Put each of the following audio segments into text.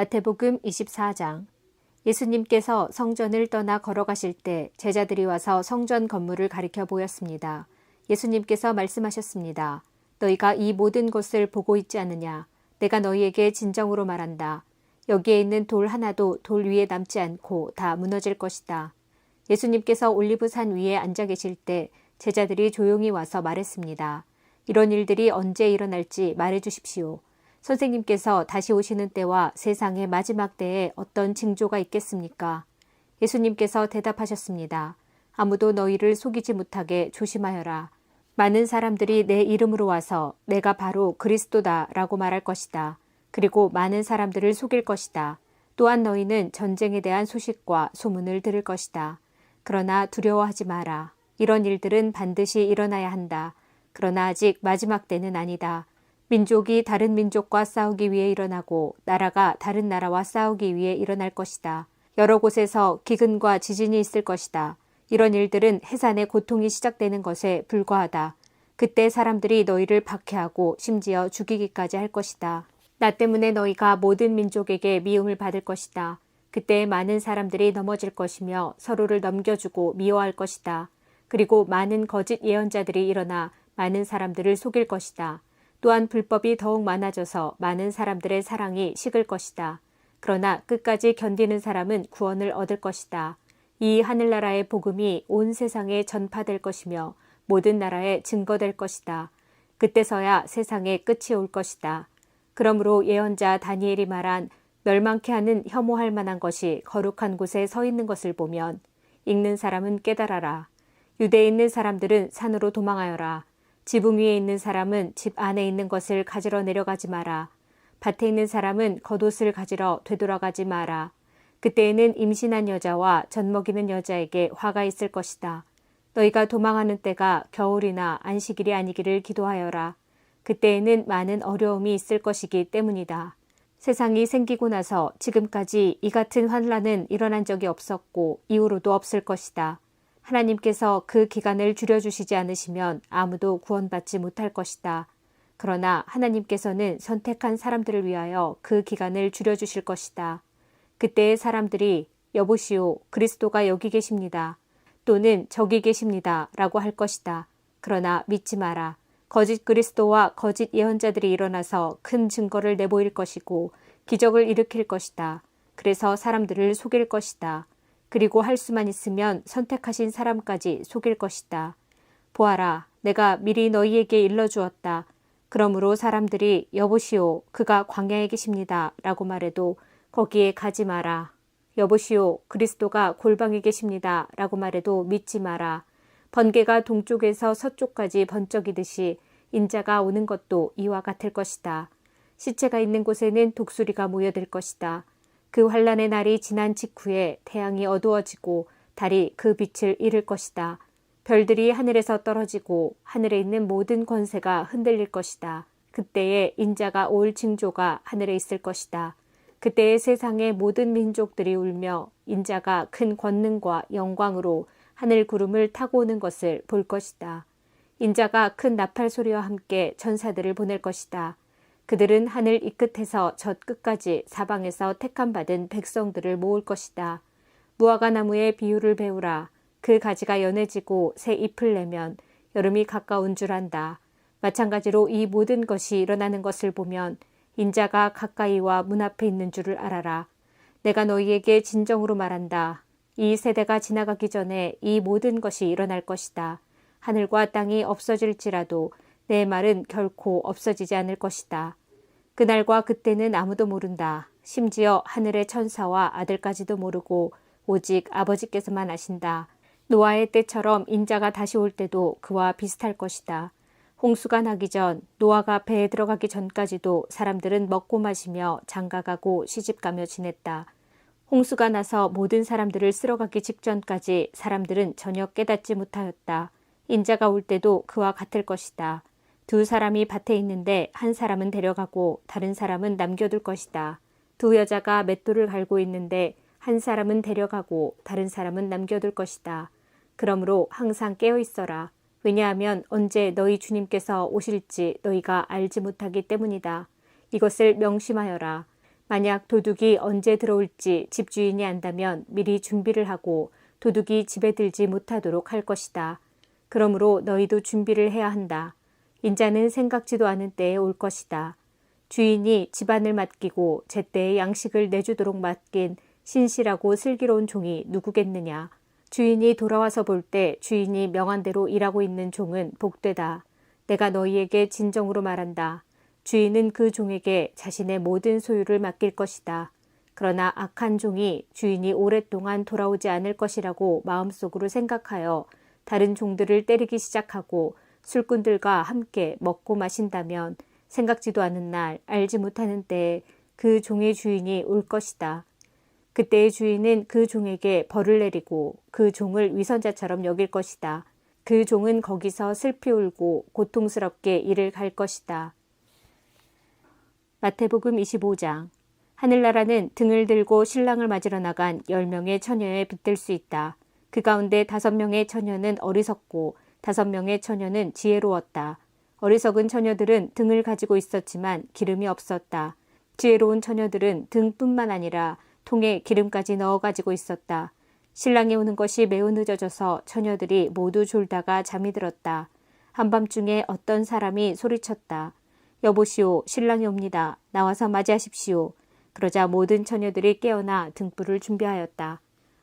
마태복음 24장. 예수님께서 성전을 떠나 걸어가실 때 제자들이 와서 성전 건물을 가리켜 보였습니다. 예수님께서 말씀하셨습니다. 너희가 이 모든 것을 보고 있지 않느냐? 내가 너희에게 진정으로 말한다. 여기에 있는 돌 하나도 돌 위에 남지 않고 다 무너질 것이다. 예수님께서 올리브산 위에 앉아 계실 때 제자들이 조용히 와서 말했습니다. 이런 일들이 언제 일어날지 말해 주십시오. 선생님께서 다시 오시는 때와 세상의 마지막 때에 어떤 징조가 있겠습니까? 예수님께서 대답하셨습니다. 아무도 너희를 속이지 못하게 조심하여라. 많은 사람들이 내 이름으로 와서 내가 바로 그리스도다 라고 말할 것이다. 그리고 많은 사람들을 속일 것이다. 또한 너희는 전쟁에 대한 소식과 소문을 들을 것이다. 그러나 두려워하지 마라. 이런 일들은 반드시 일어나야 한다. 그러나 아직 마지막 때는 아니다. 민족이 다른 민족과 싸우기 위해 일어나고 나라가 다른 나라와 싸우기 위해 일어날 것이다. 여러 곳에서 기근과 지진이 있을 것이다. 이런 일들은 해산의 고통이 시작되는 것에 불과하다. 그때 사람들이 너희를 박해하고 심지어 죽이기까지 할 것이다. 나 때문에 너희가 모든 민족에게 미움을 받을 것이다. 그때 많은 사람들이 넘어질 것이며 서로를 넘겨주고 미워할 것이다. 그리고 많은 거짓 예언자들이 일어나 많은 사람들을 속일 것이다. 또한 불법이 더욱 많아져서 많은 사람들의 사랑이 식을 것이다. 그러나 끝까지 견디는 사람은 구원을 얻을 것이다. 이 하늘나라의 복음이 온 세상에 전파될 것이며 모든 나라에 증거될 것이다. 그때서야 세상의 끝이 올 것이다. 그러므로 예언자 다니엘이 말한 멸망케 하는 혐오할 만한 것이 거룩한 곳에 서 있는 것을 보면 읽는 사람은 깨달아라. 유대에 있는 사람들은 산으로 도망하여라. 지붕 위에 있는 사람은 집 안에 있는 것을 가지러 내려가지 마라. 밭에 있는 사람은 겉옷을 가지러 되돌아가지 마라. 그때에는 임신한 여자와 젖먹이는 여자에게 화가 있을 것이다. 너희가 도망하는 때가 겨울이나 안식일이 아니기를 기도하여라. 그때에는 많은 어려움이 있을 것이기 때문이다. 세상이 생기고 나서 지금까지 이 같은 환란은 일어난 적이 없었고 이후로도 없을 것이다. 하나님께서 그 기간을 줄여주시지 않으시면 아무도 구원받지 못할 것이다. 그러나 하나님께서는 선택한 사람들을 위하여 그 기간을 줄여주실 것이다. 그때의 사람들이 여보시오, 그리스도가 여기 계십니다. 또는 저기 계십니다. 라고 할 것이다. 그러나 믿지 마라. 거짓 그리스도와 거짓 예언자들이 일어나서 큰 증거를 내보일 것이고 기적을 일으킬 것이다. 그래서 사람들을 속일 것이다. 그리고 할 수만 있으면 선택하신 사람까지 속일 것이다. 보아라, 내가 미리 너희에게 일러주었다. 그러므로 사람들이 여보시오, 그가 광야에 계십니다. 라고 말해도 거기에 가지 마라. 여보시오, 그리스도가 골방에 계십니다. 라고 말해도 믿지 마라. 번개가 동쪽에서 서쪽까지 번쩍이듯이 인자가 오는 것도 이와 같을 것이다. 시체가 있는 곳에는 독수리가 모여들 것이다. 그 환란의 날이 지난 직후에 태양이 어두워지고 달이 그 빛을 잃을 것이다. 별들이 하늘에서 떨어지고 하늘에 있는 모든 권세가 흔들릴 것이다. 그때에 인자가 올 징조가 하늘에 있을 것이다. 그때에 세상의 모든 민족들이 울며 인자가 큰 권능과 영광으로 하늘 구름을 타고 오는 것을 볼 것이다. 인자가 큰 나팔 소리와 함께 천사들을 보낼 것이다. 그들은 하늘 이 끝에서 저 끝까지 사방에서 택함받은 백성들을 모을 것이다. 무화과 나무의 비유를 배우라. 그 가지가 연해지고 새 잎을 내면 여름이 가까운 줄 안다. 마찬가지로 이 모든 것이 일어나는 것을 보면 인자가 가까이와 문 앞에 있는 줄을 알아라. 내가 너희에게 진정으로 말한다. 이 세대가 지나가기 전에 이 모든 것이 일어날 것이다. 하늘과 땅이 없어질지라도 내 말은 결코 없어지지 않을 것이다. 그날과 그때는 아무도 모른다. 심지어 하늘의 천사와 아들까지도 모르고 오직 아버지께서만 아신다. 노아의 때처럼 인자가 다시 올 때도 그와 비슷할 것이다. 홍수가 나기 전, 노아가 배에 들어가기 전까지도 사람들은 먹고 마시며 장가가고 시집가며 지냈다. 홍수가 나서 모든 사람들을 쓸어가기 직전까지 사람들은 전혀 깨닫지 못하였다. 인자가 올 때도 그와 같을 것이다. 두 사람이 밭에 있는데 한 사람은 데려가고 다른 사람은 남겨둘 것이다. 두 여자가 맷돌을 갈고 있는데 한 사람은 데려가고 다른 사람은 남겨둘 것이다. 그러므로 항상 깨어 있어라. 왜냐하면 언제 너희 주님께서 오실지 너희가 알지 못하기 때문이다. 이것을 명심하여라. 만약 도둑이 언제 들어올지 집주인이 안다면 미리 준비를 하고 도둑이 집에 들지 못하도록 할 것이다. 그러므로 너희도 준비를 해야 한다. 인자는 생각지도 않은 때에 올 것이다. 주인이 집안을 맡기고 제때에 양식을 내주도록 맡긴 신실하고 슬기로운 종이 누구겠느냐. 주인이 돌아와서 볼 때 주인이 명한 대로 일하고 있는 종은 복되다. 내가 너희에게 진정으로 말한다. 주인은 그 종에게 자신의 모든 소유를 맡길 것이다. 그러나 악한 종이 주인이 오랫동안 돌아오지 않을 것이라고 마음속으로 생각하여 다른 종들을 때리기 시작하고 술꾼들과 함께 먹고 마신다면 생각지도 않은 날 알지 못하는 때에 그 종의 주인이 올 것이다. 그때의 주인은 그 종에게 벌을 내리고 그 종을 위선자처럼 여길 것이다. 그 종은 거기서 슬피 울고 고통스럽게 이를 갈 것이다. 마태복음 25장. 하늘나라는 등을 들고 신랑을 맞으러 나간 10명의 처녀에 빗댈 수 있다. 그 가운데 5명의 처녀는 어리석고 5명의 처녀는 지혜로웠다. 어리석은 처녀들은 등을 가지고 있었지만 기름이 없었다. 지혜로운 처녀들은 등뿐만 아니라 통에 기름까지 넣어 가지고 있었다. 신랑이 오는 것이 매우 늦어져서 처녀들이 모두 졸다가 잠이 들었다. 한밤중에 어떤 사람이 소리쳤다. 여보시오, 신랑이 옵니다. 나와서 맞이하십시오. 그러자 모든 처녀들이 깨어나 등불을 준비하였다.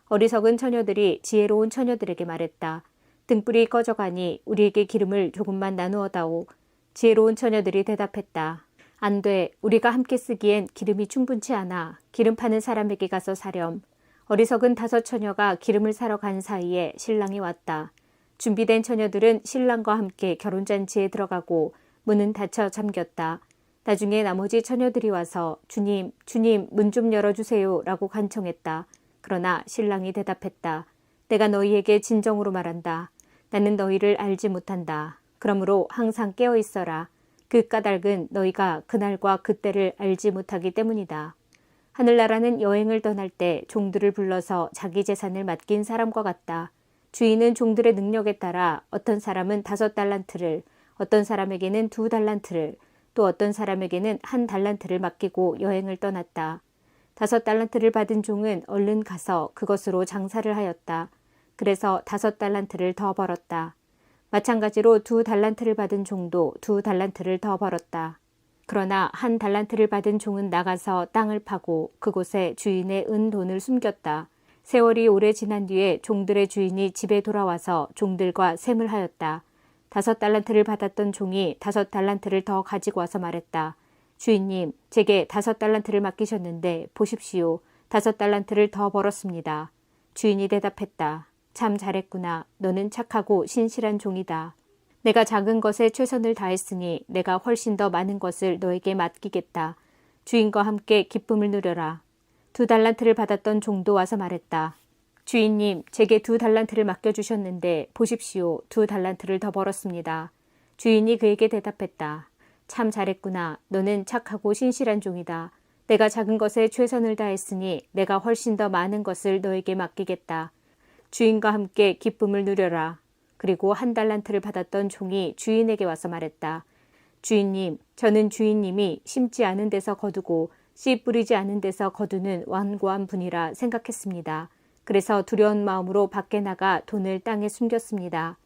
어리석은 처녀들이 지혜로운 처녀들에게 말했다. 등불이 꺼져가니 우리에게 기름을 조금만 나누어 다오. 지혜로운 처녀들이 대답했다. 안 돼. 우리가 함께 쓰기엔 기름이 충분치 않아. 기름 파는 사람에게 가서 사렴. 어리석은 5 처녀가 기름을 사러 간 사이에 신랑이 왔다. 준비된 처녀들은 신랑과 함께 결혼잔치에 들어가고 문은 닫혀 잠겼다. 나중에 나머지 처녀들이 와서 주님, 주님, 문 좀 열어주세요 라고 간청했다. 그러나 신랑이 대답했다. 내가 너희에게 진정으로 말한다. 나는 너희를 알지 못한다. 그러므로 항상 깨어 있어라. 그 까닭은 너희가 그날과 그때를 알지 못하기 때문이다. 하늘나라는 여행을 떠날 때 종들을 불러서 자기 재산을 맡긴 사람과 같다. 주인은 종들의 능력에 따라 어떤 사람은 5달란트를, 어떤 사람에게는 2달란트를, 또 어떤 사람에게는 1달란트를 맡기고 여행을 떠났다. 5달란트를 받은 종은 얼른 가서 그것으로 장사를 하였다. 그래서 5달란트를 더 벌었다. 마찬가지로 2달란트를 받은 종도 2달란트를 더 벌었다. 그러나 1달란트를 받은 종은 나가서 땅을 파고 그곳에 주인의 은돈을 숨겼다. 세월이 오래 지난 뒤에 종들의 주인이 집에 돌아와서 종들과 셈을 하였다. 5달란트를 받았던 종이 5달란트를 더 가지고 와서 말했다. 주인님, 제게 5달란트를 맡기셨는데 보십시오. 5달란트를 더 벌었습니다. 주인이 대답했다. 참 잘했구나. 너는 착하고 신실한 종이다. 내가 작은 것에 최선을 다했으니 내가 훨씬 더 많은 것을 너에게 맡기겠다. 주인과 함께 기쁨을 누려라. 2달란트를 받았던 종도 와서 말했다. 주인님, 제게 2달란트를 맡겨주셨는데 보십시오. 2달란트를 더 벌었습니다. 주인이 그에게 대답했다. 참 잘했구나. 너는 착하고 신실한 종이다. 내가 작은 것에 최선을 다했으니 내가 훨씬 더 많은 것을 너에게 맡기겠다. 주인과 함께 기쁨을 누려라. 그리고 1달란트를 받았던 종이 주인에게 와서 말했다. 주인님, 저는 주인님이 심지 않은 데서 거두고 씨 뿌리지 않은 데서 거두는 완고한 분이라 생각했습니다. 그래서 두려운 마음으로 밖에 나가 돈을 땅에 숨겼습니다.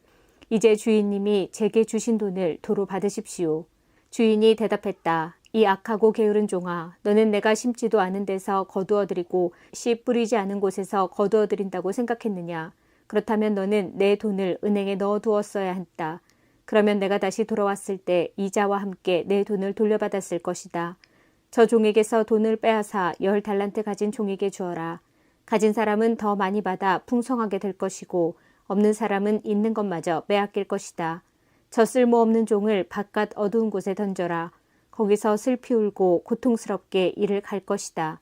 이제 주인님이 제게 주신 돈을 도로 받으십시오. 주인이 대답했다. 이 악하고 게으른 종아, 너는 내가 심지도 않은 데서 거두어들이고 씨 뿌리지 않은 곳에서 거두어들인다고 생각했느냐? 그렇다면 너는 내 돈을 은행에 넣어두었어야 했다. 그러면 내가 다시 돌아왔을 때 이자와 함께 내 돈을 돌려받았을 것이다. 저 종에게서 돈을 빼앗아 10달란트 가진 종에게 주어라. 가진 사람은 더 많이 받아 풍성하게 될 것이고 없는 사람은 있는 것마저 빼앗길 것이다. 저 쓸모없는 종을 바깥 어두운 곳에 던져라. 거기서 슬피 울고 고통스럽게 이를 갈 것이다.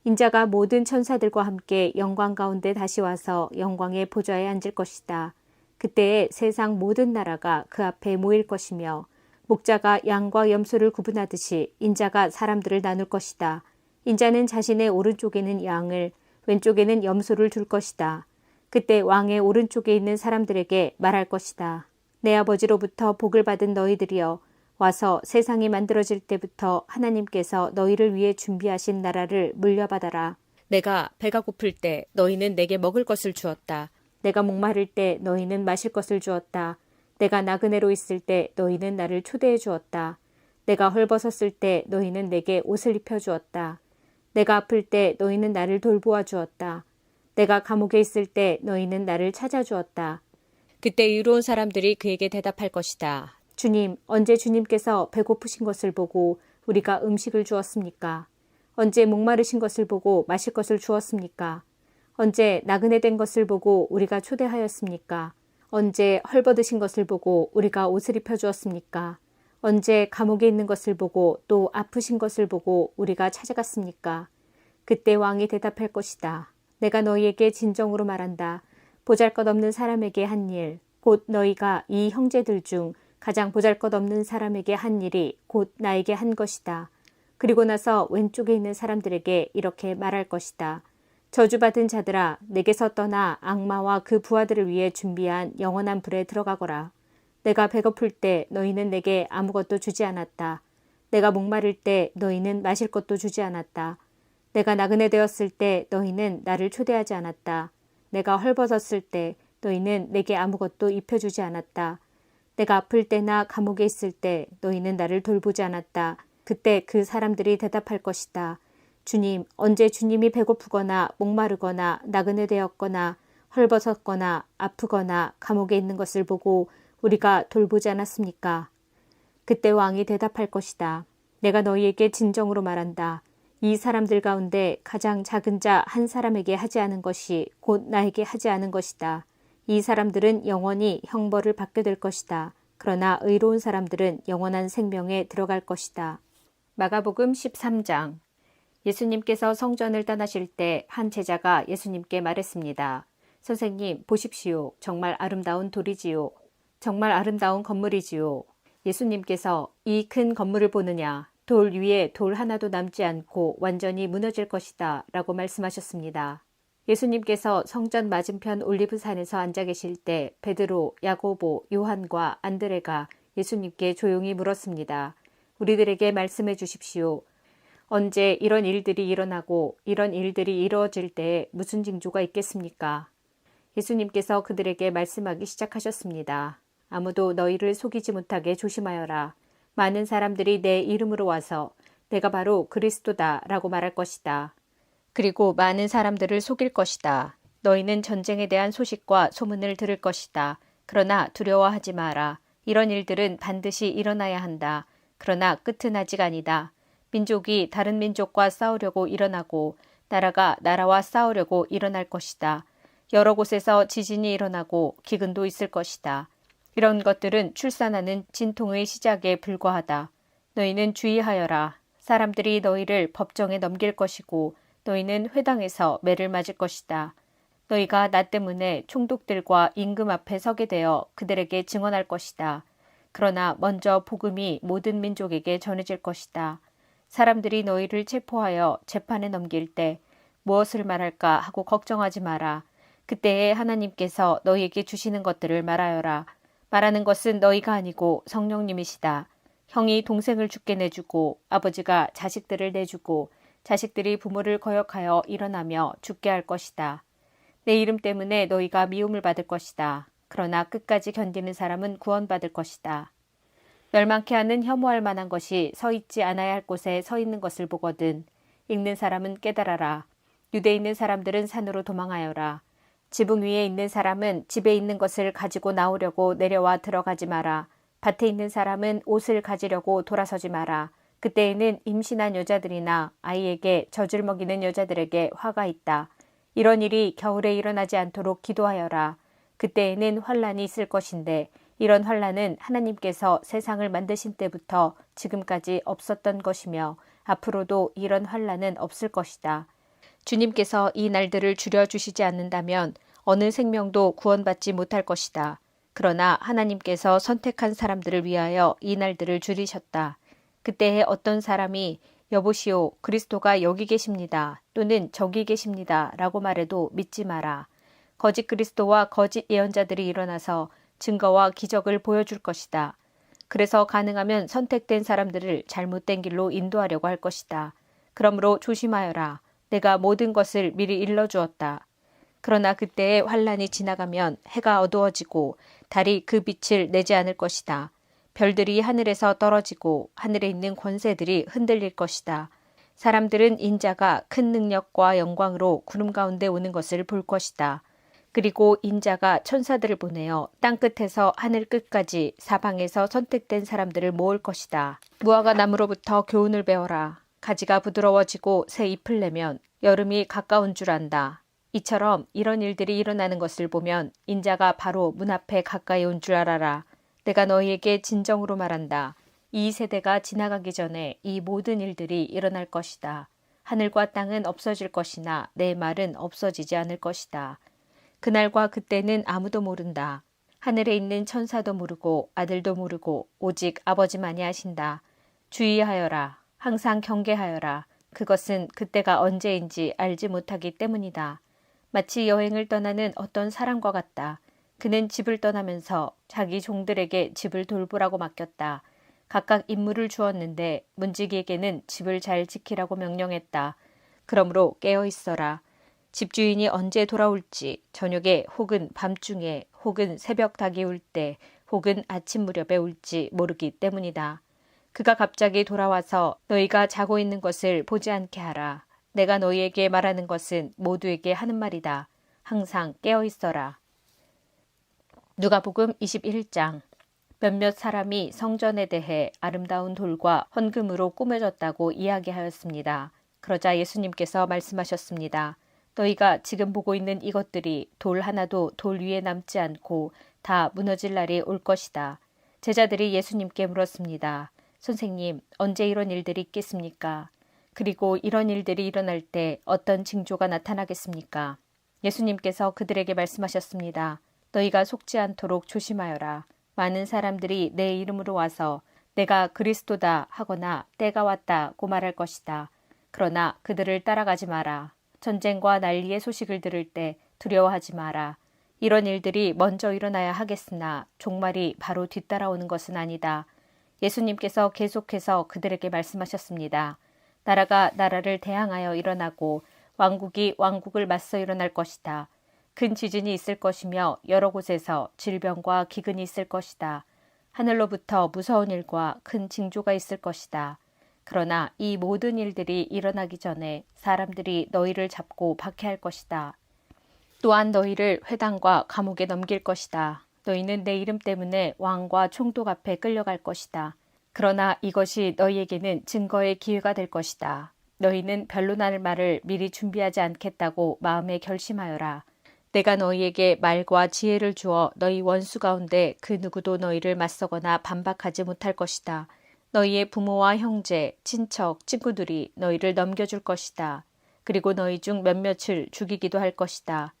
인자가 모든 천사들과 함께 영광 가운데 다시 와서 영광의 보좌에 앉을 것이다. 그때에 세상 모든 나라가 그 앞에 모일 것이며 목자가 양과 염소를 구분하듯이 인자가 사람들을 나눌 것이다. 인자는 자신의 오른쪽에는 양을, 왼쪽에는 염소를 둘 것이다. 그때 왕의 오른쪽에 있는 사람들에게 말할 것이다. 내 아버지로부터 복을 받은 너희들이여, 와서 세상이 만들어질 때부터 하나님께서 너희를 위해 준비하신 나라를 물려받아라. 내가 배가 고플 때 너희는 내게 먹을 것을 주었다. 내가 목마를 때 너희는 마실 것을 주었다. 내가 나그네로 있을 때 너희는 나를 초대해 주었다. 내가 헐벗었을 때 너희는 내게 옷을 입혀 주었다. 내가 아플 때 너희는 나를 돌보아 주었다. 내가 감옥에 있을 때 너희는 나를 찾아주었다. 그때 의로운 사람들이 그에게 대답할 것이다. 주님, 언제 주님께서 배고프신 것을 보고 우리가 음식을 주었습니까? 언제 목마르신 것을 보고 마실 것을 주었습니까? 언제 나그네 된 것을 보고 우리가 초대하였습니까? 언제 헐벗으신 것을 보고 우리가 옷을 입혀 주었습니까? 언제 감옥에 있는 것을 보고 또 아프신 것을 보고 우리가 찾아갔습니까? 그때 왕이 대답할 것이다. 내가 너희에게 진정으로 말한다. 보잘것없는 사람에게 한 일, 곧 너희가 이 형제들 중 가장 보잘것없는 사람에게 한 일이 곧 나에게 한 것이다. 그리고 나서 왼쪽에 있는 사람들에게 이렇게 말할 것이다. 저주받은 자들아, 내게서 떠나 악마와 그 부하들을 위해 준비한 영원한 불에 들어가거라. 내가 배고플 때 너희는 내게 아무것도 주지 않았다. 내가 목마를 때 너희는 마실 것도 주지 않았다. 내가 나그네 되었을 때 너희는 나를 초대하지 않았다. 내가 헐벗었을 때 너희는 내게 아무것도 입혀주지 않았다. 내가 아플 때나 감옥에 있을 때 너희는 나를 돌보지 않았다. 그때 그 사람들이 대답할 것이다. 주님, 언제 주님이 배고프거나 목마르거나 나그네 되었거나 헐벗었거나 아프거나 감옥에 있는 것을 보고 우리가 돌보지 않았습니까? 그때 왕이 대답할 것이다. 내가 너희에게 진정으로 말한다. 이 사람들 가운데 가장 작은 자 한 사람에게 하지 않은 것이 곧 나에게 하지 않은 것이다. 이 사람들은 영원히 형벌을 받게 될 것이다. 그러나 의로운 사람들은 영원한 생명에 들어갈 것이다. 마가복음 13장. 예수님께서 성전을 떠나실 때 한 제자가 예수님께 말했습니다. 선생님, 보십시오. 정말 아름다운 돌이지요. 정말 아름다운 건물이지요. 예수님께서 이 큰 건물을 보느냐? 돌 위에 돌 하나도 남지 않고 완전히 무너질 것이다 라고 말씀하셨습니다. 예수님께서 성전 맞은편 올리브산에서 앉아 계실 때 베드로, 야고보, 요한과 안드레가 예수님께 조용히 물었습니다. 우리들에게 말씀해 주십시오. 언제 이런 일들이 일어나고 이런 일들이 이루어질 때에 무슨 징조가 있겠습니까? 예수님께서 그들에게 말씀하기 시작하셨습니다. 아무도 너희를 속이지 못하게 조심하여라. 많은 사람들이 내 이름으로 와서 내가 바로 그리스도다 라고 말할 것이다. 그리고 많은 사람들을 속일 것이다. 너희는 전쟁에 대한 소식과 소문을 들을 것이다. 그러나 두려워하지 마라. 이런 일들은 반드시 일어나야 한다. 그러나 끝은 아직 아니다. 민족이 다른 민족과 싸우려고 일어나고 나라가 나라와 싸우려고 일어날 것이다. 여러 곳에서 지진이 일어나고 기근도 있을 것이다. 이런 것들은 출산하는 진통의 시작에 불과하다. 너희는 주의하여라. 사람들이 너희를 법정에 넘길 것이고 너희는 회당에서 매를 맞을 것이다. 너희가 나 때문에 총독들과 임금 앞에 서게 되어 그들에게 증언할 것이다. 그러나 먼저 복음이 모든 민족에게 전해질 것이다. 사람들이 너희를 체포하여 재판에 넘길 때 무엇을 말할까 하고 걱정하지 마라. 그때에 하나님께서 너희에게 주시는 것들을 말하여라. 말하는 것은 너희가 아니고 성령님이시다. 형이 동생을 죽게 내주고 아버지가 자식들을 내주고 자식들이 부모를 거역하여 일어나며 죽게 할 것이다. 내 이름 때문에 너희가 미움을 받을 것이다. 그러나 끝까지 견디는 사람은 구원받을 것이다. 멸망케 하는 혐오할 만한 것이 서 있지 않아야 할 곳에 서 있는 것을 보거든. 읽는 사람은 깨달아라. 유대에 있는 사람들은 산으로 도망하여라. 지붕 위에 있는 사람은 집에 있는 것을 가지고 나오려고 내려와 들어가지 마라. 밭에 있는 사람은 옷을 가지려고 돌아서지 마라. 그때에는 임신한 여자들이나 아이에게 젖을 먹이는 여자들에게 화가 있다. 이런 일이 겨울에 일어나지 않도록 기도하여라. 그때에는 환란이 있을 것인데 이런 환란은 하나님께서 세상을 만드신 때부터 지금까지 없었던 것이며 앞으로도 이런 환란은 없을 것이다. 주님께서 이 날들을 줄여주시지 않는다면 어느 생명도 구원받지 못할 것이다. 그러나 하나님께서 선택한 사람들을 위하여 이 날들을 줄이셨다. 그때에 어떤 사람이 여보시오, 그리스도가 여기 계십니다. 또는 저기 계십니다. 라고 말해도 믿지 마라. 거짓 그리스도와 거짓 예언자들이 일어나서 증거와 기적을 보여줄 것이다. 그래서 가능하면 선택된 사람들을 잘못된 길로 인도하려고 할 것이다. 그러므로 조심하여라. 내가 모든 것을 미리 일러주었다. 그러나 그때의 환란이 지나가면 해가 어두워지고 달이 그 빛을 내지 않을 것이다. 별들이 하늘에서 떨어지고 하늘에 있는 권세들이 흔들릴 것이다. 사람들은 인자가 큰 능력과 영광으로 구름 가운데 오는 것을 볼 것이다. 그리고 인자가 천사들을 보내어 땅끝에서 하늘 끝까지 사방에서 선택된 사람들을 모을 것이다. 무화과 나무로부터 교훈을 배워라. 가지가 부드러워지고 새 잎을 내면 여름이 가까운 줄 안다. 이처럼 이런 일들이 일어나는 것을 보면 인자가 바로 문 앞에 가까이 온 줄 알아라. 내가 너희에게 진정으로 말한다. 이 세대가 지나가기 전에 이 모든 일들이 일어날 것이다. 하늘과 땅은 없어질 것이나 내 말은 없어지지 않을 것이다. 그날과 그때는 아무도 모른다. 하늘에 있는 천사도 모르고 아들도 모르고 오직 아버지만이 아신다. 주의하여라. 항상 경계하여라. 그것은 그때가 언제인지 알지 못하기 때문이다. 마치 여행을 떠나는 어떤 사람과 같다. 그는 집을 떠나면서 자기 종들에게 집을 돌보라고 맡겼다. 각각 임무를 주었는데 문지기에게는 집을 잘 지키라고 명령했다. 그러므로 깨어 있어라. 집주인이 언제 돌아올지 저녁에 혹은 밤중에 혹은 새벽 닭이 울 때 혹은 아침 무렵에 올지 모르기 때문이다. 그가 갑자기 돌아와서 너희가 자고 있는 것을 보지 않게 하라. 내가 너희에게 말하는 것은 모두에게 하는 말이다. 항상 깨어 있어라. 누가복음 21장. 몇몇 사람이 성전에 대해 아름다운 돌과 헌금으로 꾸며졌다고 이야기하였습니다. 그러자 예수님께서 말씀하셨습니다. 너희가 지금 보고 있는 이것들이 돌 하나도 돌 위에 남지 않고 다 무너질 날이 올 것이다. 제자들이 예수님께 물었습니다. 선생님, 언제 이런 일들이 있겠습니까? 그리고 이런 일들이 일어날 때 어떤 징조가 나타나겠습니까? 예수님께서 그들에게 말씀하셨습니다. 너희가 속지 않도록 조심하여라. 많은 사람들이 내 이름으로 와서 내가 그리스도다 하거나 때가 왔다고 말할 것이다. 그러나 그들을 따라가지 마라. 전쟁과 난리의 소식을 들을 때 두려워하지 마라. 이런 일들이 먼저 일어나야 하겠으나 종말이 바로 뒤따라오는 것은 아니다. 예수님께서 계속해서 그들에게 말씀하셨습니다. 나라가 나라를 대항하여 일어나고 왕국이 왕국을 맞서 일어날 것이다. 큰 지진이 있을 것이며 여러 곳에서 질병과 기근이 있을 것이다. 하늘로부터 무서운 일과 큰 징조가 있을 것이다. 그러나 이 모든 일들이 일어나기 전에 사람들이 너희를 잡고 박해할 것이다. 또한 너희를 회당과 감옥에 넘길 것이다. 너희는 내 이름 때문에 왕과 총독 앞에 끌려갈 것이다. 그러나 이것이 너희에게는 증거의 기회가 될 것이다. 너희는 변론할 말을 미리 준비하지 않겠다고 마음에 결심하여라. 내가 너희에게 말과 지혜를 주어 너희 원수 가운데 그 누구도 너희를 맞서거나 반박하지 못할 것이다. 너희의 부모와 형제, 친척, 친구들이 너희를 넘겨줄 것이다. 그리고 너희 중 몇몇을 죽이기도 할 것이다.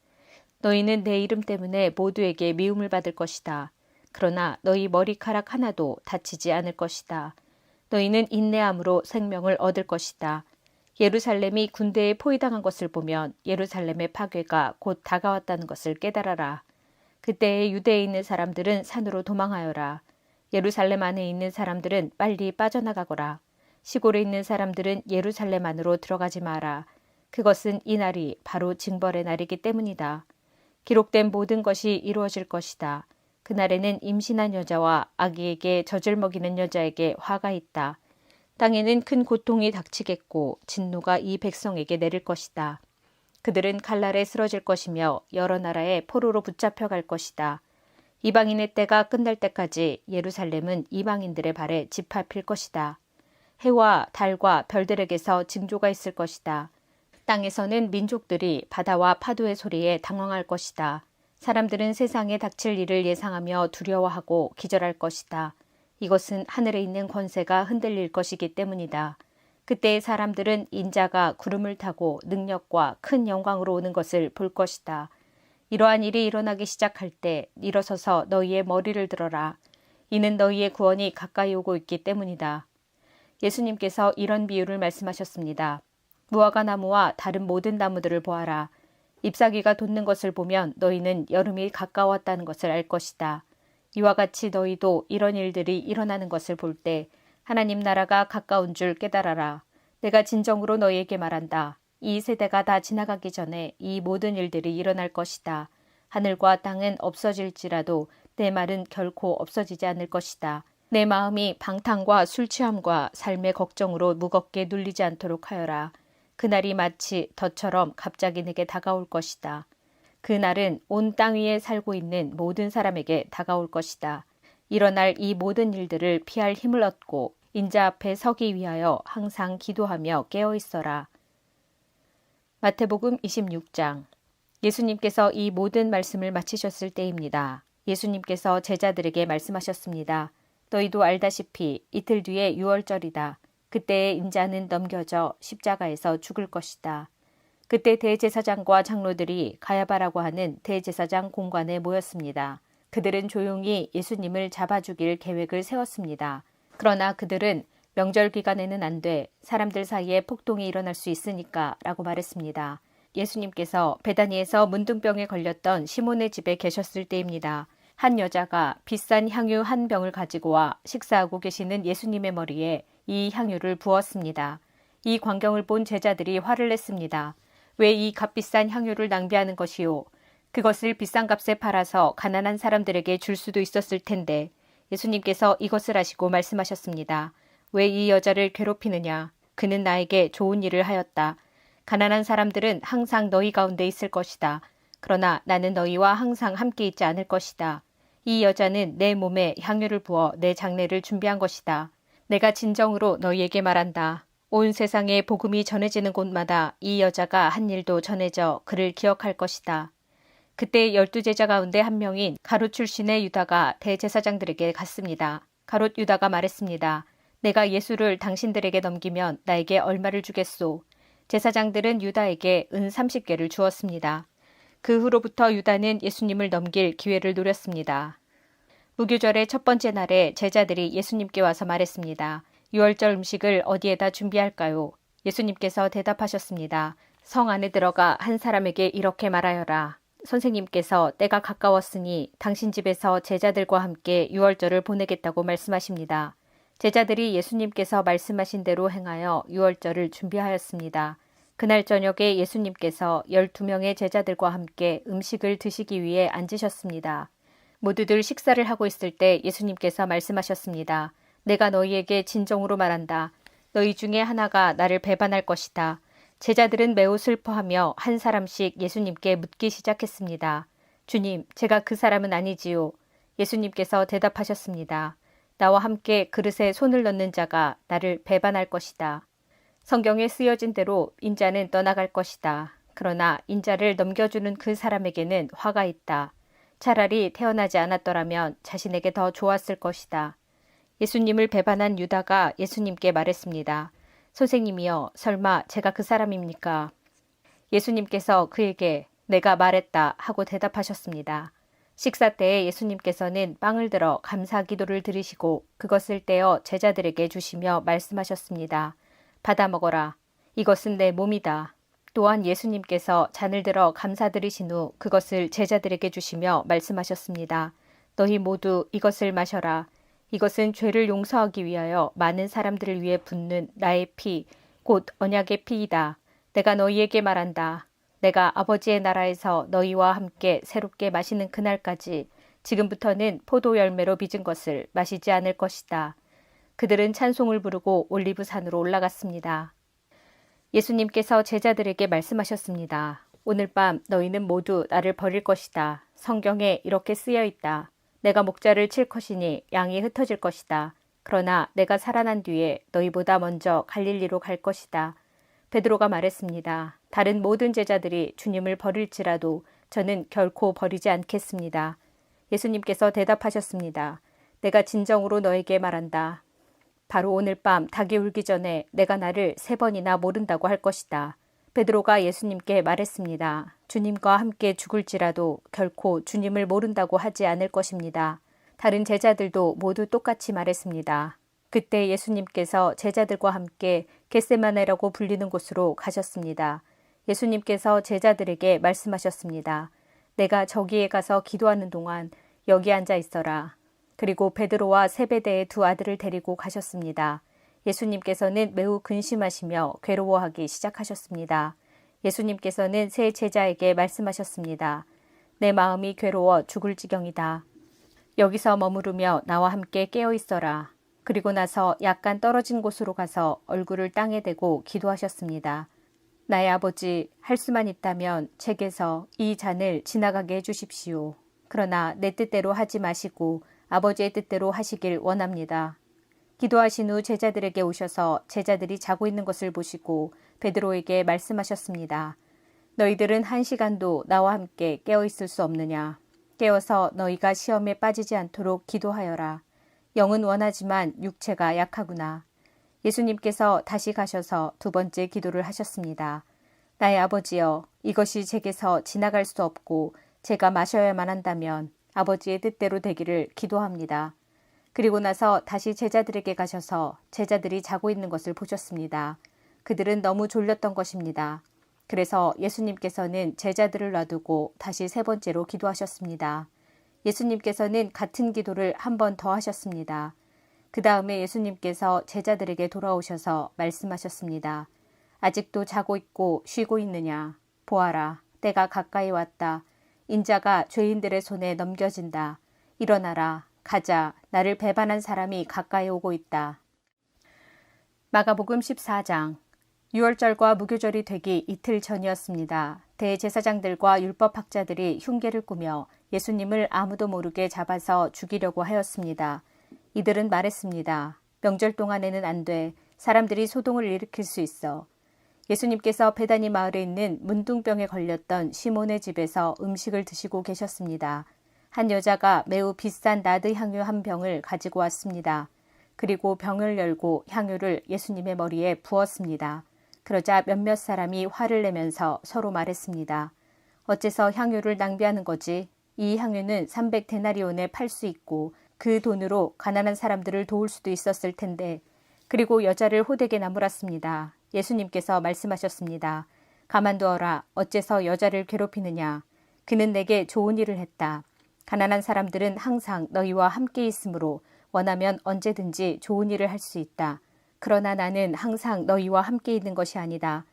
너희는 내 이름 때문에 모두에게 미움을 받을 것이다. 그러나 너희 머리카락 하나도 다치지 않을 것이다. 너희는 인내함으로 생명을 얻을 것이다. 예루살렘이 군대에 포위당한 것을 보면 예루살렘의 파괴가 곧 다가왔다는 것을 깨달아라. 그때에 유대에 있는 사람들은 산으로 도망하여라. 예루살렘 안에 있는 사람들은 빨리 빠져나가거라. 시골에 있는 사람들은 예루살렘 안으로 들어가지 마라. 그것은 이 날이 바로 징벌의 날이기 때문이다. 기록된 모든 것이 이루어질 것이다. 그날에는 임신한 여자와 아기에게 젖을 먹이는 여자에게 화가 있다. 땅에는 큰 고통이 닥치겠고 진노가 이 백성에게 내릴 것이다. 그들은 칼날에 쓰러질 것이며 여러 나라의 포로로 붙잡혀 갈 것이다. 이방인의 때가 끝날 때까지 예루살렘은 이방인들의 발에 짓밟힐 것이다. 해와 달과 별들에게서 징조가 있을 것이다. 땅에서는 민족들이 바다와 파도의 소리에 당황할 것이다. 사람들은 세상에 닥칠 일을 예상하며 두려워하고 기절할 것이다. 이것은 하늘에 있는 권세가 흔들릴 것이기 때문이다. 그때의 사람들은 인자가 구름을 타고 능력과 큰 영광으로 오는 것을 볼 것이다. 이러한 일이 일어나기 시작할 때 일어서서 너희의 머리를 들어라. 이는 너희의 구원이 가까이 오고 있기 때문이다. 예수님께서 이런 비유를 말씀하셨습니다. 무화과 나무와 다른 모든 나무들을 보아라. 잎사귀가 돋는 것을 보면 너희는 여름이 가까웠다는 것을 알 것이다. 이와 같이 너희도 이런 일들이 일어나는 것을 볼 때 하나님 나라가 가까운 줄 깨달아라. 내가 진정으로 너희에게 말한다. 이 세대가 다 지나가기 전에 이 모든 일들이 일어날 것이다. 하늘과 땅은 없어질지라도 내 말은 결코 없어지지 않을 것이다. 내 마음이 방탕과 술 취함과 삶의 걱정으로 무겁게 눌리지 않도록 하여라. 그날이 마치 덫처럼 갑자기 내게 다가올 것이다. 그날은 온 땅 위에 살고 있는 모든 사람에게 다가올 것이다. 일어날 이 모든 일들을 피할 힘을 얻고 인자 앞에 서기 위하여 항상 기도하며 깨어 있어라. 마태복음 26장. 예수님께서 이 모든 말씀을 마치셨을 때입니다. 예수님께서 제자들에게 말씀하셨습니다. 너희도 알다시피 이틀 뒤에 유월절이다. 그때에 인자는 넘겨져 십자가에서 죽을 것이다. 그때 대제사장과 장로들이 가야바라고 하는 대제사장 공관에 모였습니다. 그들은 조용히 예수님을 잡아 죽일 계획을 세웠습니다. 그러나 그들은 명절 기간에는 안 돼. 사람들 사이에 폭동이 일어날 수 있으니까 라고 말했습니다. 예수님께서 베다니에서 문둥병에 걸렸던 시몬의 집에 계셨을 때입니다. 한 여자가 비싼 향유 한 병을 가지고 와 식사하고 계시는 예수님의 머리에 이 향유를 부었습니다. 이 광경을 본 제자들이 화를 냈습니다. 왜 이 값비싼 향유를 낭비하는 것이요? 그것을 비싼 값에 팔아서 가난한 사람들에게 줄 수도 있었을 텐데. 예수님께서 이것을 아시고 말씀하셨습니다. 왜 이 여자를 괴롭히느냐? 그는 나에게 좋은 일을 하였다. 가난한 사람들은 항상 너희 가운데 있을 것이다. 그러나 나는 너희와 항상 함께 있지 않을 것이다. 이 여자는 내 몸에 향유를 부어 내 장례를 준비한 것이다. 내가 진정으로 너희에게 말한다. 온 세상에 복음이 전해지는 곳마다 이 여자가 한 일도 전해져 그를 기억할 것이다. 그때 12제자 가운데 한 명인 가롯 출신의 유다가 대제사장들에게 갔습니다. 가롯 유다가 말했습니다. 내가 예수를 당신들에게 넘기면 나에게 얼마를 주겠소? 제사장들은 유다에게 은 30개를 주었습니다. 그 후로부터 유다는 예수님을 넘길 기회를 노렸습니다. 무교절의 첫 번째 날에 제자들이 예수님께 와서 말했습니다. 유월절 음식을 어디에다 준비할까요? 예수님께서 대답하셨습니다. 성 안에 들어가 한 사람에게 이렇게 말하여라. 선생님께서 때가 가까웠으니 당신 집에서 제자들과 함께 유월절을 보내겠다고 말씀하십니다. 제자들이 예수님께서 말씀하신 대로 행하여 유월절을 준비하였습니다. 그날 저녁에 예수님께서 12명의 제자들과 함께 음식을 드시기 위해 앉으셨습니다. 모두들 식사를 하고 있을 때 예수님께서 말씀하셨습니다. 내가 너희에게 진정으로 말한다. 너희 중에 하나가 나를 배반할 것이다. 제자들은 매우 슬퍼하며 한 사람씩 예수님께 묻기 시작했습니다. 주님, 제가 그 사람은 아니지요. 예수님께서 대답하셨습니다. 나와 함께 그릇에 손을 넣는 자가 나를 배반할 것이다. 성경에 쓰여진 대로 인자는 떠나갈 것이다. 그러나 인자를 넘겨주는 그 사람에게는 화가 있다. 차라리 태어나지 않았더라면 자신에게 더 좋았을 것이다. 예수님을 배반한 유다가 예수님께 말했습니다. 선생님이여, 설마 제가 그 사람입니까? 예수님께서 그에게 내가 말했다 하고 대답하셨습니다. 식사 때에 예수님께서는 빵을 들어 감사 기도를 드리시고 그것을 떼어 제자들에게 주시며 말씀하셨습니다. 받아 먹어라. 이것은 내 몸이다. 또한 예수님께서 잔을 들어 감사드리신 후 그것을 제자들에게 주시며 말씀하셨습니다. 너희 모두 이것을 마셔라. 이것은 죄를 용서하기 위하여 많은 사람들을 위해 붓는 나의 피, 곧 언약의 피이다. 내가 너희에게 말한다. 내가 아버지의 나라에서 너희와 함께 새롭게 마시는 그날까지 지금부터는 포도 열매로 빚은 것을 마시지 않을 것이다. 그들은 찬송을 부르고 올리브산으로 올라갔습니다. 예수님께서 제자들에게 말씀하셨습니다. 오늘 밤 너희는 모두 나를 버릴 것이다. 성경에 이렇게 쓰여 있다. 내가 목자를 칠 것이니 양이 흩어질 것이다. 그러나 내가 살아난 뒤에 너희보다 먼저 갈릴리로 갈 것이다. 베드로가 말했습니다. 다른 모든 제자들이 주님을 버릴지라도 저는 결코 버리지 않겠습니다. 예수님께서 대답하셨습니다. 내가 진정으로 너에게 말한다. 바로 오늘 밤 닭이 울기 전에 내가 나를 3번이나 모른다고 할 것이다. 베드로가 예수님께 말했습니다. 주님과 함께 죽을지라도 결코 주님을 모른다고 하지 않을 것입니다. 다른 제자들도 모두 똑같이 말했습니다. 그때 예수님께서 제자들과 함께 겟세마네라고 불리는 곳으로 가셨습니다. 예수님께서 제자들에게 말씀하셨습니다. 내가 저기에 가서 기도하는 동안 여기 앉아 있어라. 그리고 베드로와 세베대의 두 아들을 데리고 가셨습니다. 예수님께서는 매우 근심하시며 괴로워하기 시작하셨습니다. 예수님께서는 세 제자에게 말씀하셨습니다. 내 마음이 괴로워 죽을 지경이다. 여기서 머무르며 나와 함께 깨어 있어라. 그리고 나서 약간 떨어진 곳으로 가서 얼굴을 땅에 대고 기도하셨습니다. 나의 아버지, 할 수만 있다면 제게서 이 잔을 지나가게 해주십시오. 그러나 내 뜻대로 하지 마시고 아버지의 뜻대로 하시길 원합니다. 기도하신 후 제자들에게 오셔서 제자들이 자고 있는 것을 보시고 베드로에게 말씀하셨습니다. 너희들은 1시간도 나와 함께 깨어 있을 수 없느냐? 깨어서 너희가 시험에 빠지지 않도록 기도하여라. 영은 원하지만 육체가 약하구나. 예수님께서 다시 가셔서 두 번째 기도를 하셨습니다. 나의 아버지여, 이것이 제게서 지나갈 수 없고 제가 마셔야만 한다면 아버지의 뜻대로 되기를 기도합니다. 그리고 나서 다시 제자들에게 가셔서 제자들이 자고 있는 것을 보셨습니다. 그들은 너무 졸렸던 것입니다. 그래서 예수님께서는 제자들을 놔두고 다시 세 번째로 기도하셨습니다. 예수님께서는 같은 기도를 한 번 더 하셨습니다. 그 다음에 예수님께서 제자들에게 돌아오셔서 말씀하셨습니다. 아직도 자고 있고 쉬고 있느냐? 보아라, 때가 가까이 왔다. 인자가 죄인들의 손에 넘겨진다. 일어나라, 가자. 나를 배반한 사람이 가까이 오고 있다. 마가복음 14장. 유월절과 무교절이 되기 이틀 전이었습니다. 대제사장들과 율법학자들이 흉계를 꾸며 예수님을 아무도 모르게 잡아서 죽이려고 하였습니다. 이들은 말했습니다. 명절 동안에는 안 돼. 사람들이 소동을 일으킬 수 있어. 예수님께서 베다니 마을에 있는 문둥병에 걸렸던 시몬의 집에서 음식을 드시고 계셨습니다. 한 여자가 매우 비싼 나드 향유 한 병을 가지고 왔습니다. 그리고 병을 열고 향유를 예수님의 머리에 부었습니다. 그러자 몇몇 사람이 화를 내면서 서로 말했습니다. 어째서 향유를 낭비하는 거지? 이 향유는 300데나리온에 팔 수 있고 그 돈으로 가난한 사람들을 도울 수도 있었을 텐데. 그리고 여자를 호되게 나무랐습니다. 예수님께서 말씀하셨습니다. 가만두어라. 어째서 여자를 괴롭히느냐? 그는 내게 좋은 일을 했다. 가난한 사람들은 항상 너희와 함께 있으므로 원하면 언제든지 좋은 일을 할 수 있다. 그러나 나는 항상 너희와 함께 있는 것이 아니다.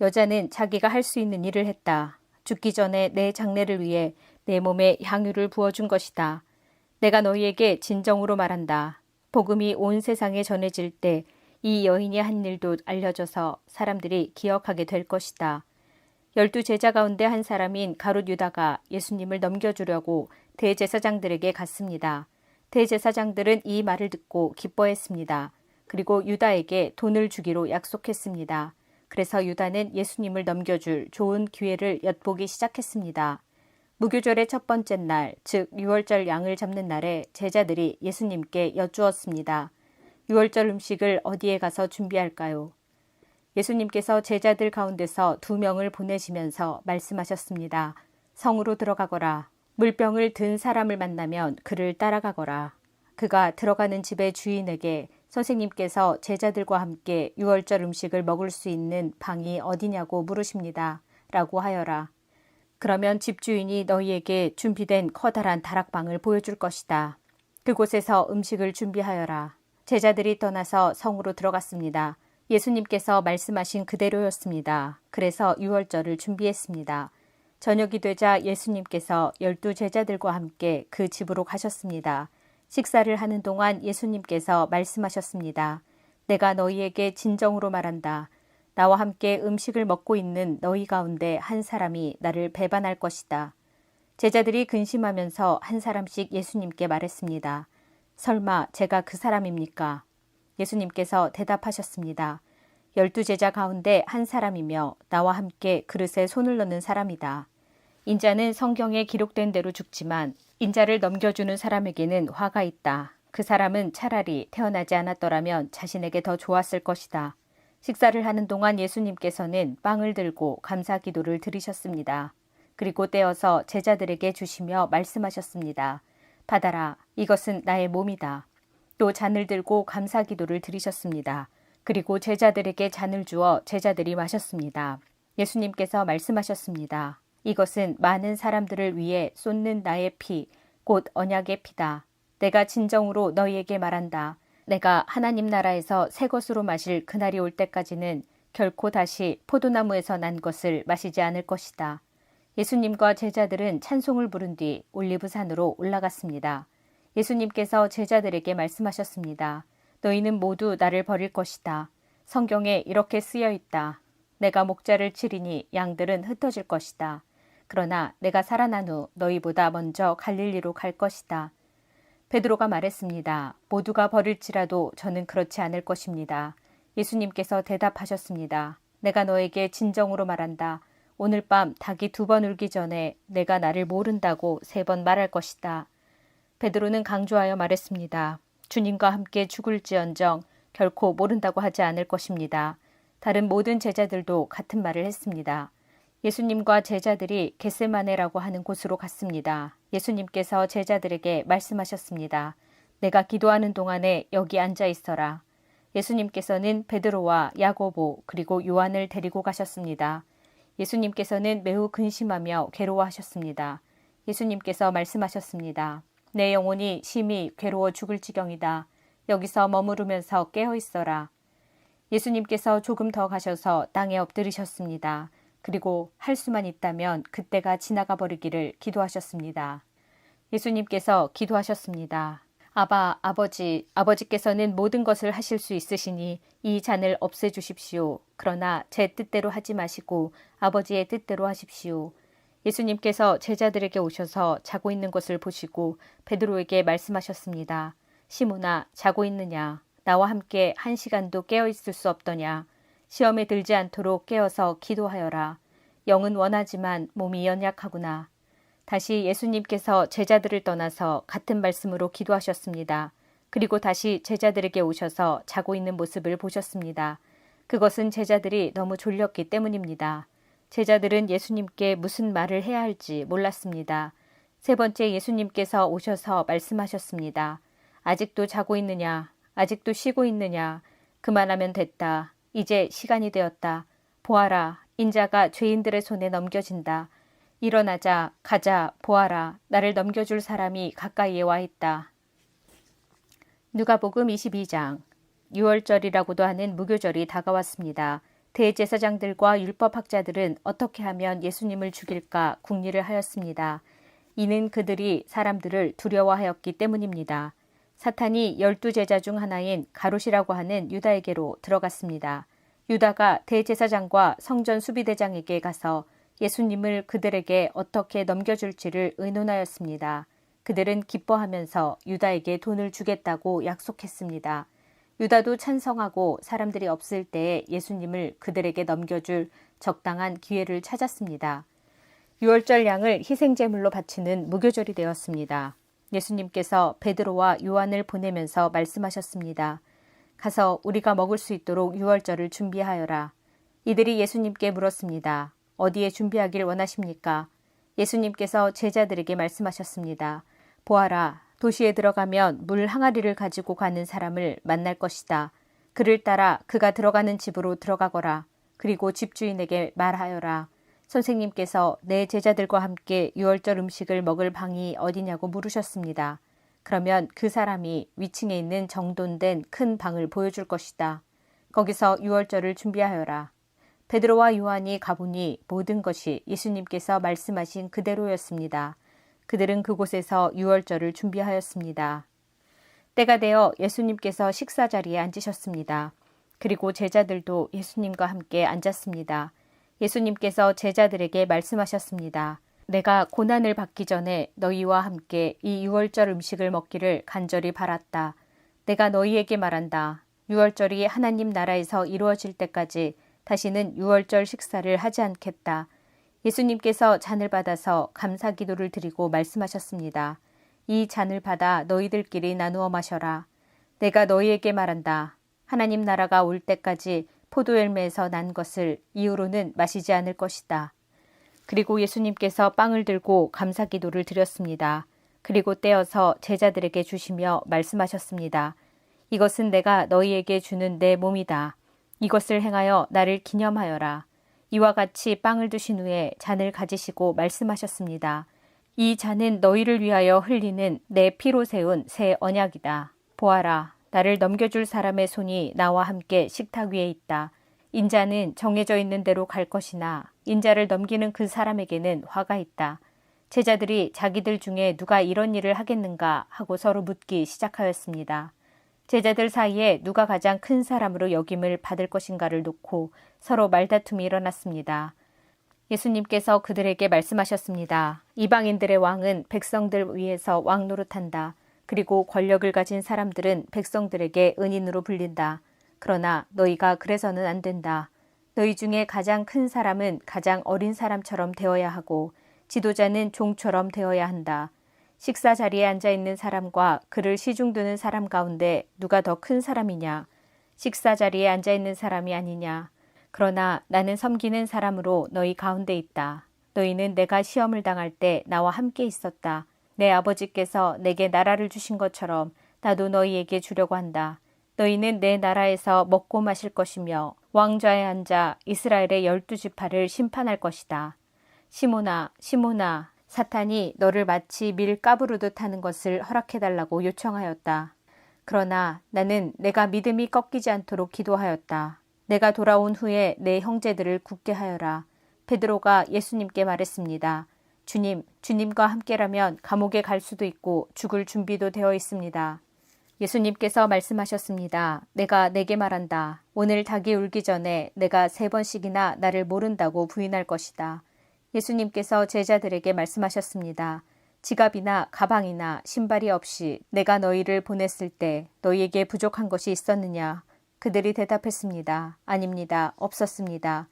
여자는 자기가 할 수 있는 일을 했다. 죽기 전에 내 장례를 위해 내 몸에 향유를 부어준 것이다. 내가 너희에게 진정으로 말한다. 복음이 온 세상에 전해질 때 이 여인이 한 일도 알려져서 사람들이 기억하게 될 것이다. 12 제자 가운데 한 사람인 가룟 유다가 예수님을 넘겨주려고 대제사장들에게 갔습니다. 대제사장들은 이 말을 듣고 기뻐했습니다. 그리고 유다에게 돈을 주기로 약속했습니다. 그래서 유다는 예수님을 넘겨줄 좋은 기회를 엿보기 시작했습니다. 무교절의 첫 번째 날, 즉 유월절 양을 잡는 날에 제자들이 예수님께 여쭈었습니다. 유월절 음식을 어디에 가서 준비할까요? 예수님께서 제자들 가운데서 2명을 보내시면서 말씀하셨습니다. 성으로 들어가거라. 물병을 든 사람을 만나면 그를 따라가거라. 그가 들어가는 집의 주인에게 선생님께서 제자들과 함께 유월절 음식을 먹을 수 있는 방이 어디냐고 물으십니다. 라고 하여라. 그러면 집주인이 너희에게 준비된 커다란 다락방을 보여줄 것이다. 그곳에서 음식을 준비하여라. 제자들이 떠나서 성으로 들어갔습니다. 예수님께서 말씀하신 그대로였습니다. 그래서 유월절을 준비했습니다. 저녁이 되자 예수님께서 12 제자들과 함께 그 집으로 가셨습니다. 식사를 하는 동안 예수님께서 말씀하셨습니다. 내가 너희에게 진정으로 말한다. 나와 함께 음식을 먹고 있는 너희 가운데 한 사람이 나를 배반할 것이다. 제자들이 근심하면서 한 사람씩 예수님께 말했습니다. 설마 제가 그 사람입니까? 예수님께서 대답하셨습니다. 12 제자 가운데 한 사람이며 나와 함께 그릇에 손을 넣는 사람이다. 인자는 성경에 기록된 대로 죽지만 인자를 넘겨주는 사람에게는 화가 있다. 그 사람은 차라리 태어나지 않았더라면 자신에게 더 좋았을 것이다. 식사를 하는 동안 예수님께서는 빵을 들고 감사 기도를 드리셨습니다. 그리고 떼어서 제자들에게 주시며 말씀하셨습니다. 받아라. 이것은 나의 몸이다. 또 잔을 들고 감사 기도를 드리셨습니다. 그리고 제자들에게 잔을 주어 제자들이 마셨습니다. 예수님께서 말씀하셨습니다. 이것은 많은 사람들을 위해 쏟는 나의 피, 곧 언약의 피다. 내가 진정으로 너희에게 말한다. 내가 하나님 나라에서 새 것으로 마실 그날이 올 때까지는 결코 다시 포도나무에서 난 것을 마시지 않을 것이다. 예수님과 제자들은 찬송을 부른 뒤 올리브산으로 올라갔습니다. 예수님께서 제자들에게 말씀하셨습니다. 너희는 모두 나를 버릴 것이다. 성경에 이렇게 쓰여 있다. 내가 목자를 치리니 양들은 흩어질 것이다. 그러나 내가 살아난 후 너희보다 먼저 갈릴리로 갈 것이다. 베드로가 말했습니다. 모두가 버릴지라도 저는 그렇지 않을 것입니다. 예수님께서 대답하셨습니다. 내가 너에게 진정으로 말한다. 오늘 밤 닭이 2번 울기 전에 내가 나를 모른다고 3번 말할 것이다. 베드로는 강조하여 말했습니다. 주님과 함께 죽을지언정 결코 모른다고 하지 않을 것입니다. 다른 모든 제자들도 같은 말을 했습니다. 예수님과 제자들이 겟세마네라고 하는 곳으로 갔습니다. 예수님께서 제자들에게 말씀하셨습니다. 내가 기도하는 동안에 여기 앉아 있어라. 예수님께서는 베드로와 야고보 그리고 요한을 데리고 가셨습니다. 예수님께서는 매우 근심하며 괴로워하셨습니다. 예수님께서 말씀하셨습니다. 내 영혼이 심히 괴로워 죽을 지경이다. 여기서 머무르면서 깨어 있어라. 예수님께서 조금 더 가셔서 땅에 엎드리셨습니다. 그리고 할 수만 있다면 그때가 지나가 버리기를 기도하셨습니다. 예수님께서 기도하셨습니다. 아바, 아버지, 아버지께서는 모든 것을 하실 수 있으시니 이 잔을 없애주십시오. 그러나 제 뜻대로 하지 마시고 아버지의 뜻대로 하십시오. 예수님께서 제자들에게 오셔서 자고 있는 것을 보시고 베드로에게 말씀하셨습니다. 시몬아, 자고 있느냐? 나와 함께 1시간도 깨어 있을 수 없더냐? 시험에 들지 않도록 깨어서 기도하여라. 영은 원하지만 몸이 연약하구나. 다시 예수님께서 제자들을 떠나서 같은 말씀으로 기도하셨습니다. 그리고 다시 제자들에게 오셔서 자고 있는 모습을 보셨습니다. 그것은 제자들이 너무 졸렸기 때문입니다. 제자들은 예수님께 무슨 말을 해야 할지 몰랐습니다. 3번째 예수님께서 오셔서 말씀하셨습니다. 아직도 자고 있느냐? 아직도 쉬고 있느냐? 그만하면 됐다. 이제 시간이 되었다. 보아라, 인자가 죄인들의 손에 넘겨진다. 일어나자, 가자, 보아라. 나를 넘겨줄 사람이 가까이에 와 있다. 누가복음 22장. 유월절이라고도 하는 무교절이 다가왔습니다. 대제사장들과 율법학자들은 어떻게 하면 예수님을 죽일까 궁리를 하였습니다. 이는 그들이 사람들을 두려워하였기 때문입니다. 사탄이 12제자 중 하나인 가롯이라고 하는 유다에게로 들어갔습니다. 유다가 대제사장과 성전 수비대장에게 가서 예수님을 그들에게 어떻게 넘겨줄지를 의논하였습니다. 그들은 기뻐하면서 유다에게 돈을 주겠다고 약속했습니다. 유다도 찬성하고 사람들이 없을 때에 예수님을 그들에게 넘겨줄 적당한 기회를 찾았습니다. 유월절 양을 희생제물로 바치는 무교절이 되었습니다. 예수님께서 베드로와 요한을 보내면서 말씀하셨습니다. 가서 우리가 먹을 수 있도록 유월절을 준비하여라. 이들이 예수님께 물었습니다. 어디에 준비하길 원하십니까? 예수님께서 제자들에게 말씀하셨습니다. 보아라, 도시에 들어가면 물 항아리를 가지고 가는 사람을 만날 것이다. 그를 따라 그가 들어가는 집으로 들어가거라. 그리고 집주인에게 말하여라. 선생님께서 내 제자들과 함께 유월절 음식을 먹을 방이 어디냐고 물으셨습니다. 그러면 그 사람이 위층에 있는 정돈된 큰 방을 보여줄 것이다. 거기서 유월절을 준비하여라. 베드로와 요한이 가보니 모든 것이 예수님께서 말씀하신 그대로였습니다. 그들은 그곳에서 유월절을 준비하였습니다. 때가 되어 예수님께서 식사 자리에 앉으셨습니다. 그리고 제자들도 예수님과 함께 앉았습니다. 예수님께서 제자들에게 말씀하셨습니다. 내가 고난을 받기 전에 너희와 함께 이 유월절 음식을 먹기를 간절히 바랐다. 내가 너희에게 말한다. 유월절이 하나님 나라에서 이루어질 때까지 다시는 유월절 식사를 하지 않겠다. 예수님께서 잔을 받아서 감사기도를 드리고 말씀하셨습니다. 이 잔을 받아 너희들끼리 나누어 마셔라. 내가 너희에게 말한다. 하나님 나라가 올 때까지 포도열매에서 난 것을 이후로는 마시지 않을 것이다. 그리고 예수님께서 빵을 들고 감사기도를 드렸습니다. 그리고 떼어서 제자들에게 주시며 말씀하셨습니다. 이것은 내가 너희에게 주는 내 몸이다. 이것을 행하여 나를 기념하여라. 이와 같이 빵을 드신 후에 잔을 가지시고 말씀하셨습니다. 이 잔은 너희를 위하여 흘리는 내 피로 세운 새 언약이다. 보아라, 나를 넘겨줄 사람의 손이 나와 함께 식탁 위에 있다. 인자는 정해져 있는 대로 갈 것이나 인자를 넘기는 그 사람에게는 화가 있다. 제자들이 자기들 중에 누가 이런 일을 하겠는가 하고 서로 묻기 시작하였습니다. 제자들 사이에 누가 가장 큰 사람으로 여김을 받을 것인가를 놓고 서로 말다툼이 일어났습니다. 예수님께서 그들에게 말씀하셨습니다. 이방인들의 왕은 백성들 위에서 왕 노릇한다. 그리고 권력을 가진 사람들은 백성들에게 은인으로 불린다. 그러나 너희가 그래서는 안 된다. 너희 중에 가장 큰 사람은 가장 어린 사람처럼 되어야 하고 지도자는 종처럼 되어야 한다. 식사 자리에 앉아있는 사람과 그를 시중드는 사람 가운데 누가 더 큰 사람이냐? 식사 자리에 앉아있는 사람이 아니냐? 그러나 나는 섬기는 사람으로 너희 가운데 있다. 너희는 내가 시험을 당할 때 나와 함께 있었다. 내 아버지께서 내게 나라를 주신 것처럼 나도 너희에게 주려고 한다. 너희는 내 나라에서 먹고 마실 것이며 왕좌에 앉아 이스라엘의 12지파를 심판할 것이다. 시몬아, 시몬아, 사탄이 너를 마치 밀 까부르듯 하는 것을 허락해달라고 요청하였다. 그러나 나는 내가 믿음이 꺾이지 않도록 기도하였다. 내가 돌아온 후에 내 형제들을 굳게 하여라. 베드로가 예수님께 말했습니다. 주님, 주님과 함께라면 감옥에 갈 수도 있고 죽을 준비도 되어 있습니다. 예수님께서 말씀하셨습니다. 내가 내게 말한다. 오늘 닭이 울기 전에 내가 3번씩이나 나를 모른다고 부인할 것이다. 예수님께서 제자들에게 말씀하셨습니다. 지갑이나 가방이나 신발이 없이 내가 너희를 보냈을 때 너희에게 부족한 것이 있었느냐? 그들이 대답했습니다. 아닙니다. 없었습니다.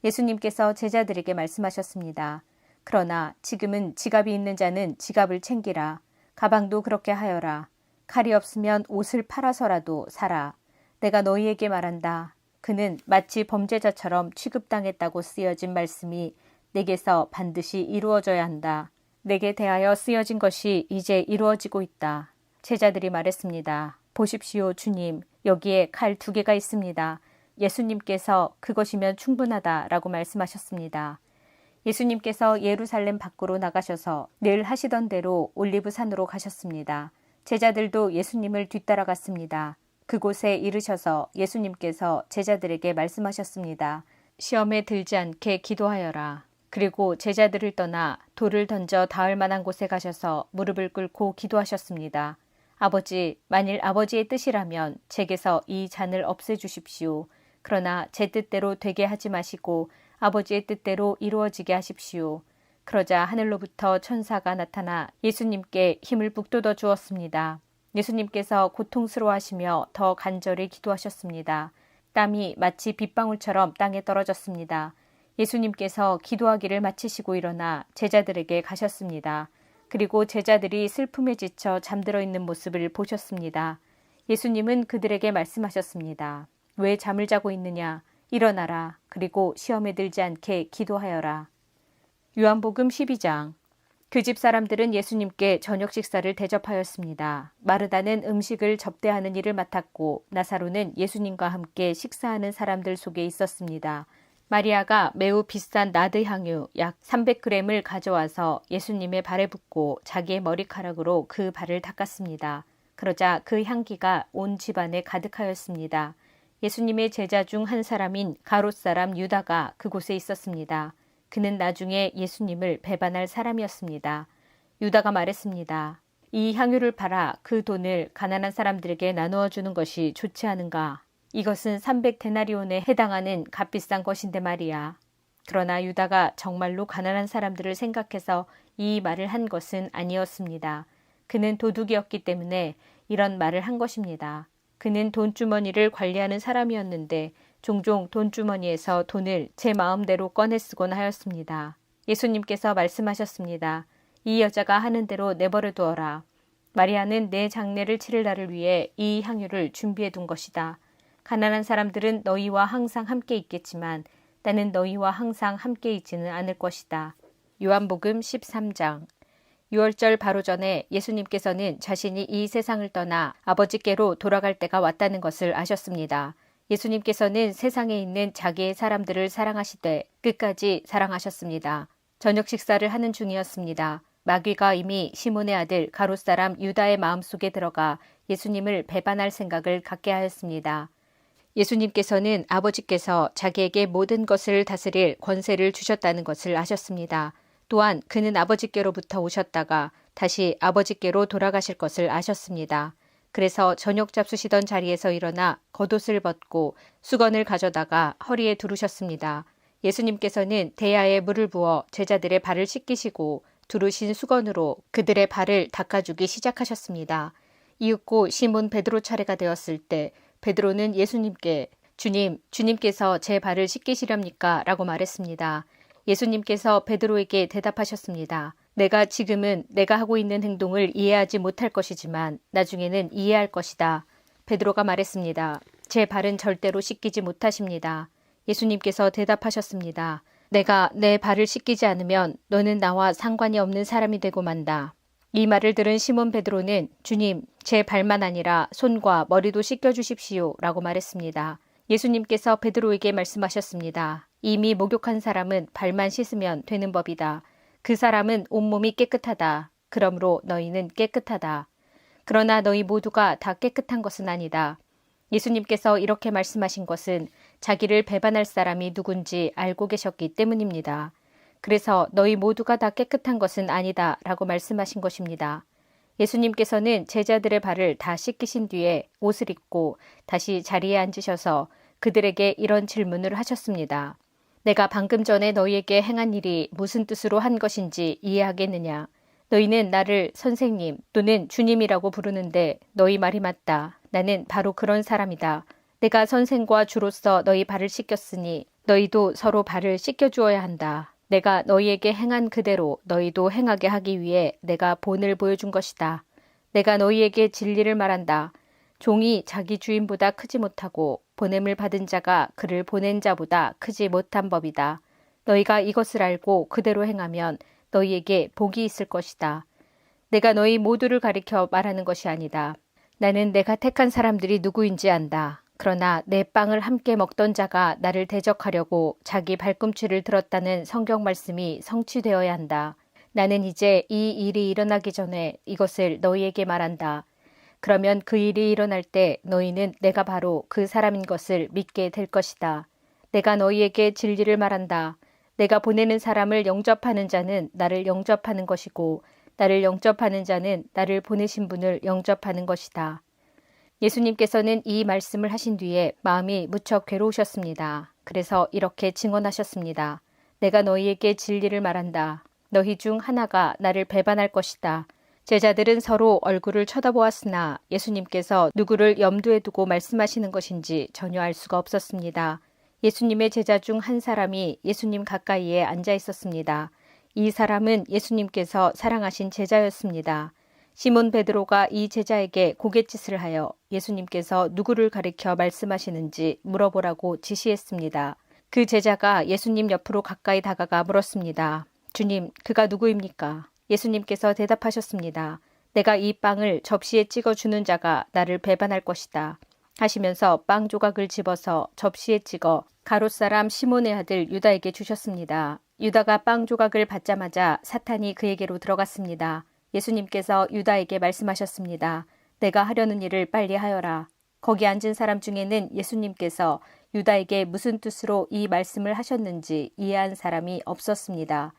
예수님께서 제자들에게 말씀하셨습니다. 그러나 지금은 지갑이 있는 자는 지갑을 챙기라. 가방도 그렇게 하여라. 칼이 없으면 옷을 팔아서라도 사라. 내가 너희에게 말한다. 그는 마치 범죄자처럼 취급당했다고 쓰여진 말씀이 내게서 반드시 이루어져야 한다. 내게 대하여 쓰여진 것이 이제 이루어지고 있다. 제자들이 말했습니다. 보십시오, 주님. 여기에 칼 2개가 있습니다. 예수님께서 그것이면 충분하다라고 말씀하셨습니다. 예수님께서 예루살렘 밖으로 나가셔서 늘 하시던 대로 올리브산으로 가셨습니다. 제자들도 예수님을 뒤따라갔습니다. 그곳에 이르셔서 예수님께서 제자들에게 말씀하셨습니다. 시험에 들지 않게 기도하여라. 그리고 제자들을 떠나 돌을 던져 닿을 만한 곳에 가셔서 무릎을 꿇고 기도하셨습니다. 아버지, 만일 아버지의 뜻이라면 제게서 이 잔을 없애주십시오. 그러나 제 뜻대로 되게 하지 마시고 아버지의 뜻대로 이루어지게 하십시오. 그러자 하늘로부터 천사가 나타나 예수님께 힘을 북돋워 주었습니다. 예수님께서 고통스러워하시며 더 간절히 기도하셨습니다. 땀이 마치 빗방울처럼 땅에 떨어졌습니다. 예수님께서 기도하기를 마치시고 일어나 제자들에게 가셨습니다. 그리고 제자들이 슬픔에 지쳐 잠들어 있는 모습을 보셨습니다. 예수님은 그들에게 말씀하셨습니다. 왜 잠을 자고 있느냐? 일어나라. 그리고 시험에 들지 않게 기도하여라. 요한복음 12장. 그 집 사람들은 예수님께 저녁 식사를 대접하였습니다. 마르다는 음식을 접대하는 일을 맡았고 나사로는 예수님과 함께 식사하는 사람들 속에 있었습니다. 마리아가 매우 비싼 나드 향유 약 300g을 가져와서 예수님의 발에 붓고 자기의 머리카락으로 그 발을 닦았습니다. 그러자 그 향기가 온 집안에 가득하였습니다. 예수님의 제자 중 한 사람인 가롯 사람 유다가 그곳에 있었습니다. 그는 나중에 예수님을 배반할 사람이었습니다. 유다가 말했습니다. 이 향유를 팔아 그 돈을 가난한 사람들에게 나누어 주는 것이 좋지 않은가? 이것은 300데나리온에 해당하는 값비싼 것인데 말이야. 그러나 유다가 정말로 가난한 사람들을 생각해서 이 말을 한 것은 아니었습니다. 그는 도둑이었기 때문에 이런 말을 한 것입니다. 그는 돈주머니를 관리하는 사람이었는데 종종 돈주머니에서 돈을 제 마음대로 꺼내 쓰곤 하였습니다. 예수님께서 말씀하셨습니다. 이 여자가 하는 대로 내버려 두어라. 마리아는 내 장례를 치를 날을 위해 이 향유를 준비해 둔 것이다. 가난한 사람들은 너희와 항상 함께 있겠지만 나는 너희와 항상 함께 있지는 않을 것이다. 요한복음 13장. 6월절 바로 전에 예수님께서는 자신이 이 세상을 떠나 아버지께로 돌아갈 때가 왔다는 것을 아셨습니다. 예수님께서는 세상에 있는 자기의 사람들을 사랑하시되 끝까지 사랑하셨습니다. 저녁 식사를 하는 중이었습니다. 마귀가 이미 시몬의 아들 가롯 사람 유다의 마음속에 들어가 예수님을 배반할 생각을 갖게 하였습니다. 예수님께서는 아버지께서 자기에게 모든 것을 다스릴 권세를 주셨다는 것을 아셨습니다. 또한 그는 아버지께로부터 오셨다가 다시 아버지께로 돌아가실 것을 아셨습니다. 그래서 저녁 잡수시던 자리에서 일어나 겉옷을 벗고 수건을 가져다가 허리에 두르셨습니다. 예수님께서는 대야에 물을 부어 제자들의 발을 씻기시고 두르신 수건으로 그들의 발을 닦아주기 시작하셨습니다. 이윽고 시몬 베드로 차례가 되었을 때 베드로는 예수님께 주님께서 제 발을 씻기시렵니까? 라고 말했습니다. 예수님께서 베드로에게 대답하셨습니다. 지금은 내가 하고 있는 행동을 이해하지 못할 것이지만 나중에는 이해할 것이다. 베드로가 말했습니다. 제 발은 절대로 씻기지 못하십니다. 예수님께서 대답하셨습니다. 내가 내 발을 씻기지 않으면 너는 나와 상관이 없는 사람이 되고 만다. 이 말을 들은 시몬 베드로는 주님, 제 발만 아니라 손과 머리도 씻겨주십시오 라고 말했습니다. 예수님께서 베드로에게 말씀하셨습니다. 이미 목욕한 사람은 발만 씻으면 되는 법이다. 그 사람은 온몸이 깨끗하다. 그러므로 너희는 깨끗하다. 그러나 너희 모두가 다 깨끗한 것은 아니다. 예수님께서 이렇게 말씀하신 것은 자기를 배반할 사람이 누군지 알고 계셨기 때문입니다. 그래서 너희 모두가 다 깨끗한 것은 아니다 라고 말씀하신 것입니다. 예수님께서는 제자들의 발을 다 씻기신 뒤에 옷을 입고 다시 자리에 앉으셔서 그들에게 이런 질문을 하셨습니다. 내가 방금 전에 너희에게 행한 일이 무슨 뜻으로 한 것인지 이해하겠느냐? 너희는 나를 선생님 또는 주님이라고 부르는데 너희 말이 맞다. 나는 바로 그런 사람이다. 내가 선생과 주로서 너희 발을 씻겼으니 너희도 서로 발을 씻겨주어야 한다. 내가 너희에게 행한 그대로 너희도 행하게 하기 위해 내가 본을 보여준 것이다. 내가 너희에게 진리를 말한다. 종이 자기 주인보다 크지 못하고 보냄을 받은 자가 그를 보낸 자보다 크지 못한 법이다. 너희가 이것을 알고 그대로 행하면 너희에게 복이 있을 것이다. 내가 너희 모두를 가리켜 말하는 것이 아니다. 나는 내가 택한 사람들이 누구인지 안다. 그러나 내 빵을 함께 먹던 자가 나를 대적하려고 자기 발꿈치를 들었다는 성경 말씀이 성취되어야 한다. 나는 이제 이 일이 일어나기 전에 이것을 너희에게 말한다. 그러면 그 일이 일어날 때 너희는 내가 바로 그 사람인 것을 믿게 될 것이다. 내가 너희에게 진리를 말한다. 내가 보내는 사람을 영접하는 자는 나를 영접하는 것이고 나를 영접하는 자는 나를 보내신 분을 영접하는 것이다. 예수님께서는 이 말씀을 하신 뒤에 마음이 무척 괴로우셨습니다. 그래서 이렇게 증언하셨습니다. 내가 너희에게 진리를 말한다. 너희 중 하나가 나를 배반할 것이다. 제자들은 서로 얼굴을 쳐다보았으나 예수님께서 누구를 염두에 두고 말씀하시는 것인지 전혀 알 수가 없었습니다. 예수님의 제자 중 한 사람이 예수님 가까이에 앉아 있었습니다. 이 사람은 예수님께서 사랑하신 제자였습니다. 시몬 베드로가 이 제자에게 고갯짓을 하여 예수님께서 누구를 가리켜 말씀하시는지 물어보라고 지시했습니다. 그 제자가 예수님 옆으로 가까이 다가가 물었습니다. 주님, 그가 누구입니까? 예수님께서 대답하셨습니다. 내가 이 빵을 접시에 찍어주는 자가 나를 배반할 것이다. 하시면서 빵 조각을 집어서 접시에 찍어 가롯 사람 시몬의 아들 유다에게 주셨습니다. 유다가 빵 조각을 받자마자 사탄이 그에게로 들어갔습니다. 예수님께서 유다에게 말씀하셨습니다. 내가 하려는 일을 빨리 하여라. 거기 앉은 사람 중에는 예수님께서 유다에게 무슨 뜻으로 이 말씀을 하셨는지 이해한 사람이 없었습니다.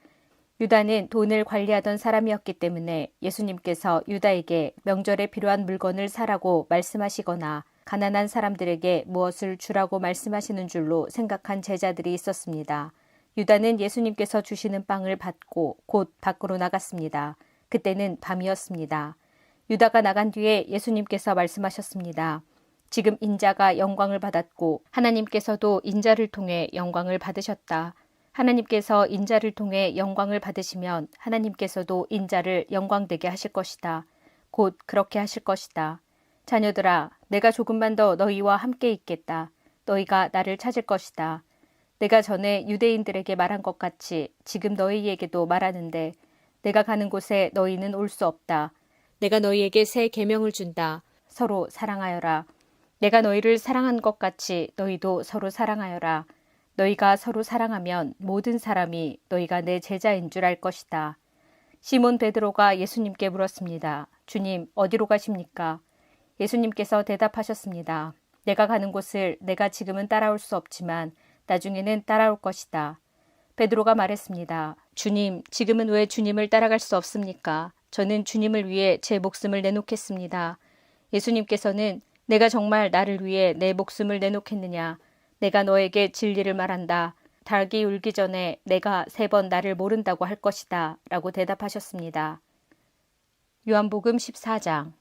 유다는 돈을 관리하던 사람이었기 때문에 예수님께서 유다에게 명절에 필요한 물건을 사라고 말씀하시거나 가난한 사람들에게 무엇을 주라고 말씀하시는 줄로 생각한 제자들이 있었습니다. 유다는 예수님께서 주시는 빵을 받고 곧 밖으로 나갔습니다. 그때는 밤이었습니다. 유다가 나간 뒤에 예수님께서 말씀하셨습니다. 지금 인자가 영광을 받았고 하나님께서도 인자를 통해 영광을 받으셨다. 하나님께서 인자를 통해 영광을 받으시면 하나님께서도 인자를 영광되게 하실 것이다. 곧 그렇게 하실 것이다. 자녀들아, 내가 조금만 더 너희와 함께 있겠다. 너희가 나를 찾을 것이다. 내가 전에 유대인들에게 말한 것 같이 지금 너희에게도 말하는데 내가 가는 곳에 너희는 올 수 없다. 내가 너희에게 새 계명을 준다. 서로 사랑하여라. 내가 너희를 사랑한 것 같이 너희도 서로 사랑하여라. 너희가 서로 사랑하면 모든 사람이 너희가 내 제자인 줄 알 것이다. 시몬 베드로가 예수님께 물었습니다. 주님, 어디로 가십니까? 예수님께서 대답하셨습니다. 내가 가는 곳을 내가 지금은 따라올 수 없지만 나중에는 따라올 것이다. 베드로가 말했습니다. 주님, 지금은 왜 주님을 따라갈 수 없습니까? 저는 주님을 위해 제 목숨을 내놓겠습니다. 예수님께서는 내가 정말 나를 위해 내 목숨을 내놓겠느냐? 내가 너에게 진리를 말한다. 닭이 울기 전에 내가 3번 나를 모른다고 할 것이다. 라고 대답하셨습니다. 요한복음 14장.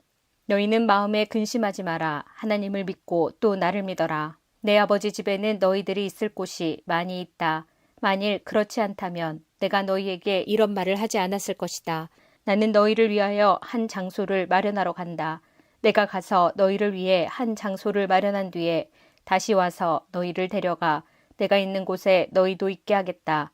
너희는 마음에 근심하지 마라. 하나님을 믿고 또 나를 믿어라. 내 아버지 집에는 너희들이 있을 곳이 많이 있다. 만일 그렇지 않다면 내가 너희에게 이런 말을 하지 않았을 것이다. 나는 너희를 위하여 한 장소를 마련하러 간다. 내가 가서 너희를 위해 한 장소를 마련한 뒤에 다시 와서 너희를 데려가 내가 있는 곳에 너희도 있게 하겠다.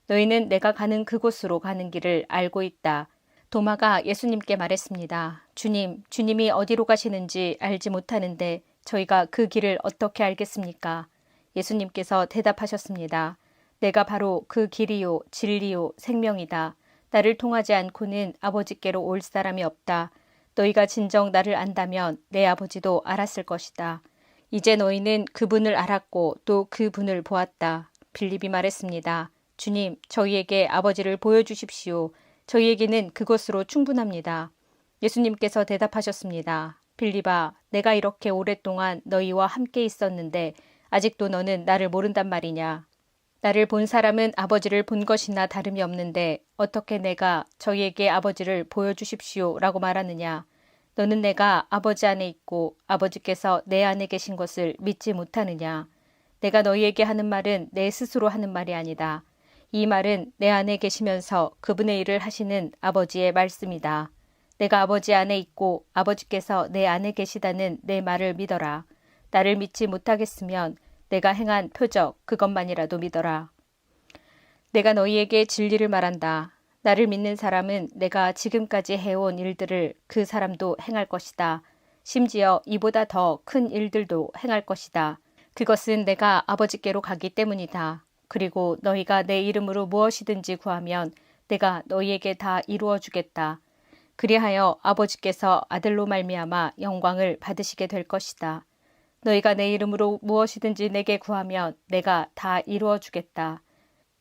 너희는 내가 가는 그곳으로 가는 길을 알고 있다. 도마가 예수님께 말했습니다. 주님, 주님이 어디로 가시는지 알지 못하는데 저희가 그 길을 어떻게 알겠습니까? 예수님께서 대답하셨습니다. 내가 바로 그 길이요, 진리요, 생명이다. 나를 통하지 않고는 아버지께로 올 사람이 없다. 너희가 진정 나를 안다면 내 아버지도 알았을 것이다. 이제 너희는 그분을 알았고 또 그분을 보았다. 빌립이 말했습니다. 주님, 저희에게 아버지를 보여주십시오. 저희에게는 그것으로 충분합니다. 예수님께서 대답하셨습니다. 빌립아, 내가 이렇게 오랫동안 너희와 함께 있었는데 아직도 너는 나를 모른단 말이냐? 나를 본 사람은 아버지를 본 것이나 다름이 없는데 어떻게 내가 저희에게 아버지를 보여주십시오 라고 말하느냐? 너는 내가 아버지 안에 있고 아버지께서 내 안에 계신 것을 믿지 못하느냐? 내가 너희에게 하는 말은 내 스스로 하는 말이 아니다. 이 말은 내 안에 계시면서 그분의 일을 하시는 아버지의 말씀이다. 내가 아버지 안에 있고 아버지께서 내 안에 계시다는 내 말을 믿어라. 나를 믿지 못하겠으면 내가 행한 표적 그것만이라도 믿어라. 내가 너희에게 진리를 말한다. 나를 믿는 사람은 내가 지금까지 해온 일들을 그 사람도 행할 것이다. 심지어 이보다 더 큰 일들도 행할 것이다. 그것은 내가 아버지께로 가기 때문이다. 그리고 너희가 내 이름으로 무엇이든지 구하면 내가 너희에게 다 이루어 주겠다. 그리하여 아버지께서 아들로 말미암아 영광을 받으시게 될 것이다. 너희가 내 이름으로 무엇이든지 내게 구하면 내가 다 이루어 주겠다.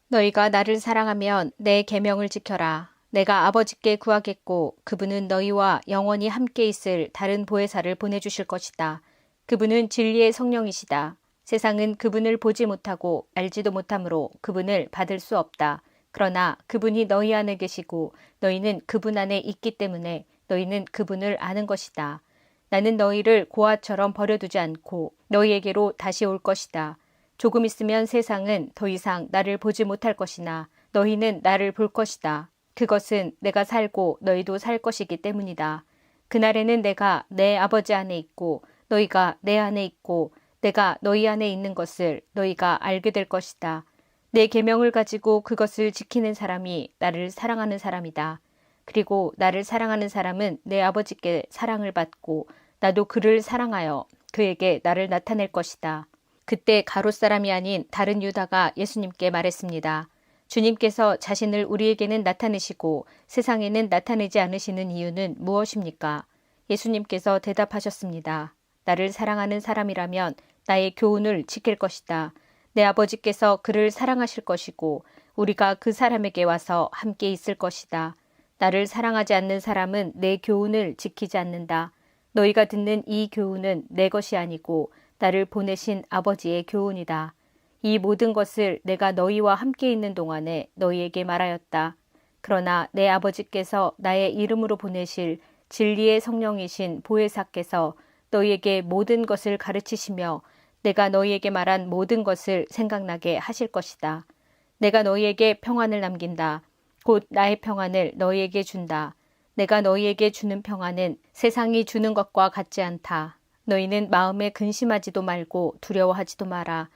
너희가 나를 사랑하면 내 계명을 지켜라. 내가 아버지께 구하겠고 그분은 너희와 영원히 함께 있을 다른 보혜사를 보내주실 것이다. 그분은 진리의 성령이시다. 세상은 그분을 보지 못하고 알지도 못하므로 그분을 받을 수 없다. 그러나 그분이 너희 안에 계시고 너희는 그분 안에 있기 때문에 너희는 그분을 아는 것이다. 나는 너희를 고아처럼 버려두지 않고 너희에게로 다시 올 것이다. 조금 있으면 세상은 더 이상 나를 보지 못할 것이나 너희는 나를 볼 것이다. 그것은 내가 살고 너희도 살 것이기 때문이다. 그날에는 내가 내 아버지 안에 있고 너희가 내 안에 있고 내가 너희 안에 있는 것을 너희가 알게 될 것이다. 내 계명을 가지고 그것을 지키는 사람이 나를 사랑하는 사람이다. 그리고 나를 사랑하는 사람은 내 아버지께 사랑을 받고 나도 그를 사랑하여 그에게 나를 나타낼 것이다. 그때 가롯 사람이 아닌 다른 유다가 예수님께 말했습니다. 주님께서 자신을 우리에게는 나타내시고 세상에는 나타내지 않으시는 이유는 무엇입니까? 예수님께서 대답하셨습니다. 나를 사랑하는 사람이라면 나의 교훈을 지킬 것이다. 내 아버지께서 그를 사랑하실 것이고 우리가 그 사람에게 와서 함께 있을 것이다. 나를 사랑하지 않는 사람은 내 교훈을 지키지 않는다. 너희가 듣는 이 교훈은 내 것이 아니고 나를 보내신 아버지의 교훈이다. 이 모든 것을 내가 너희와 함께 있는 동안에 너희에게 말하였다. 그러나 내 아버지께서 나의 이름으로 보내실 진리의 성령이신 보혜사께서 너희에게 모든 것을 가르치시며 내가 너희에게 말한 모든 것을 생각나게 하실 것이다. 내가 너희에게 평안을 남긴다. 곧 나의 평안을 너희에게 준다. 내가 너희에게 주는 평안은 세상이 주는 것과 같지 않다. 너희는 마음에 근심하지도 말고 두려워하지도 마라.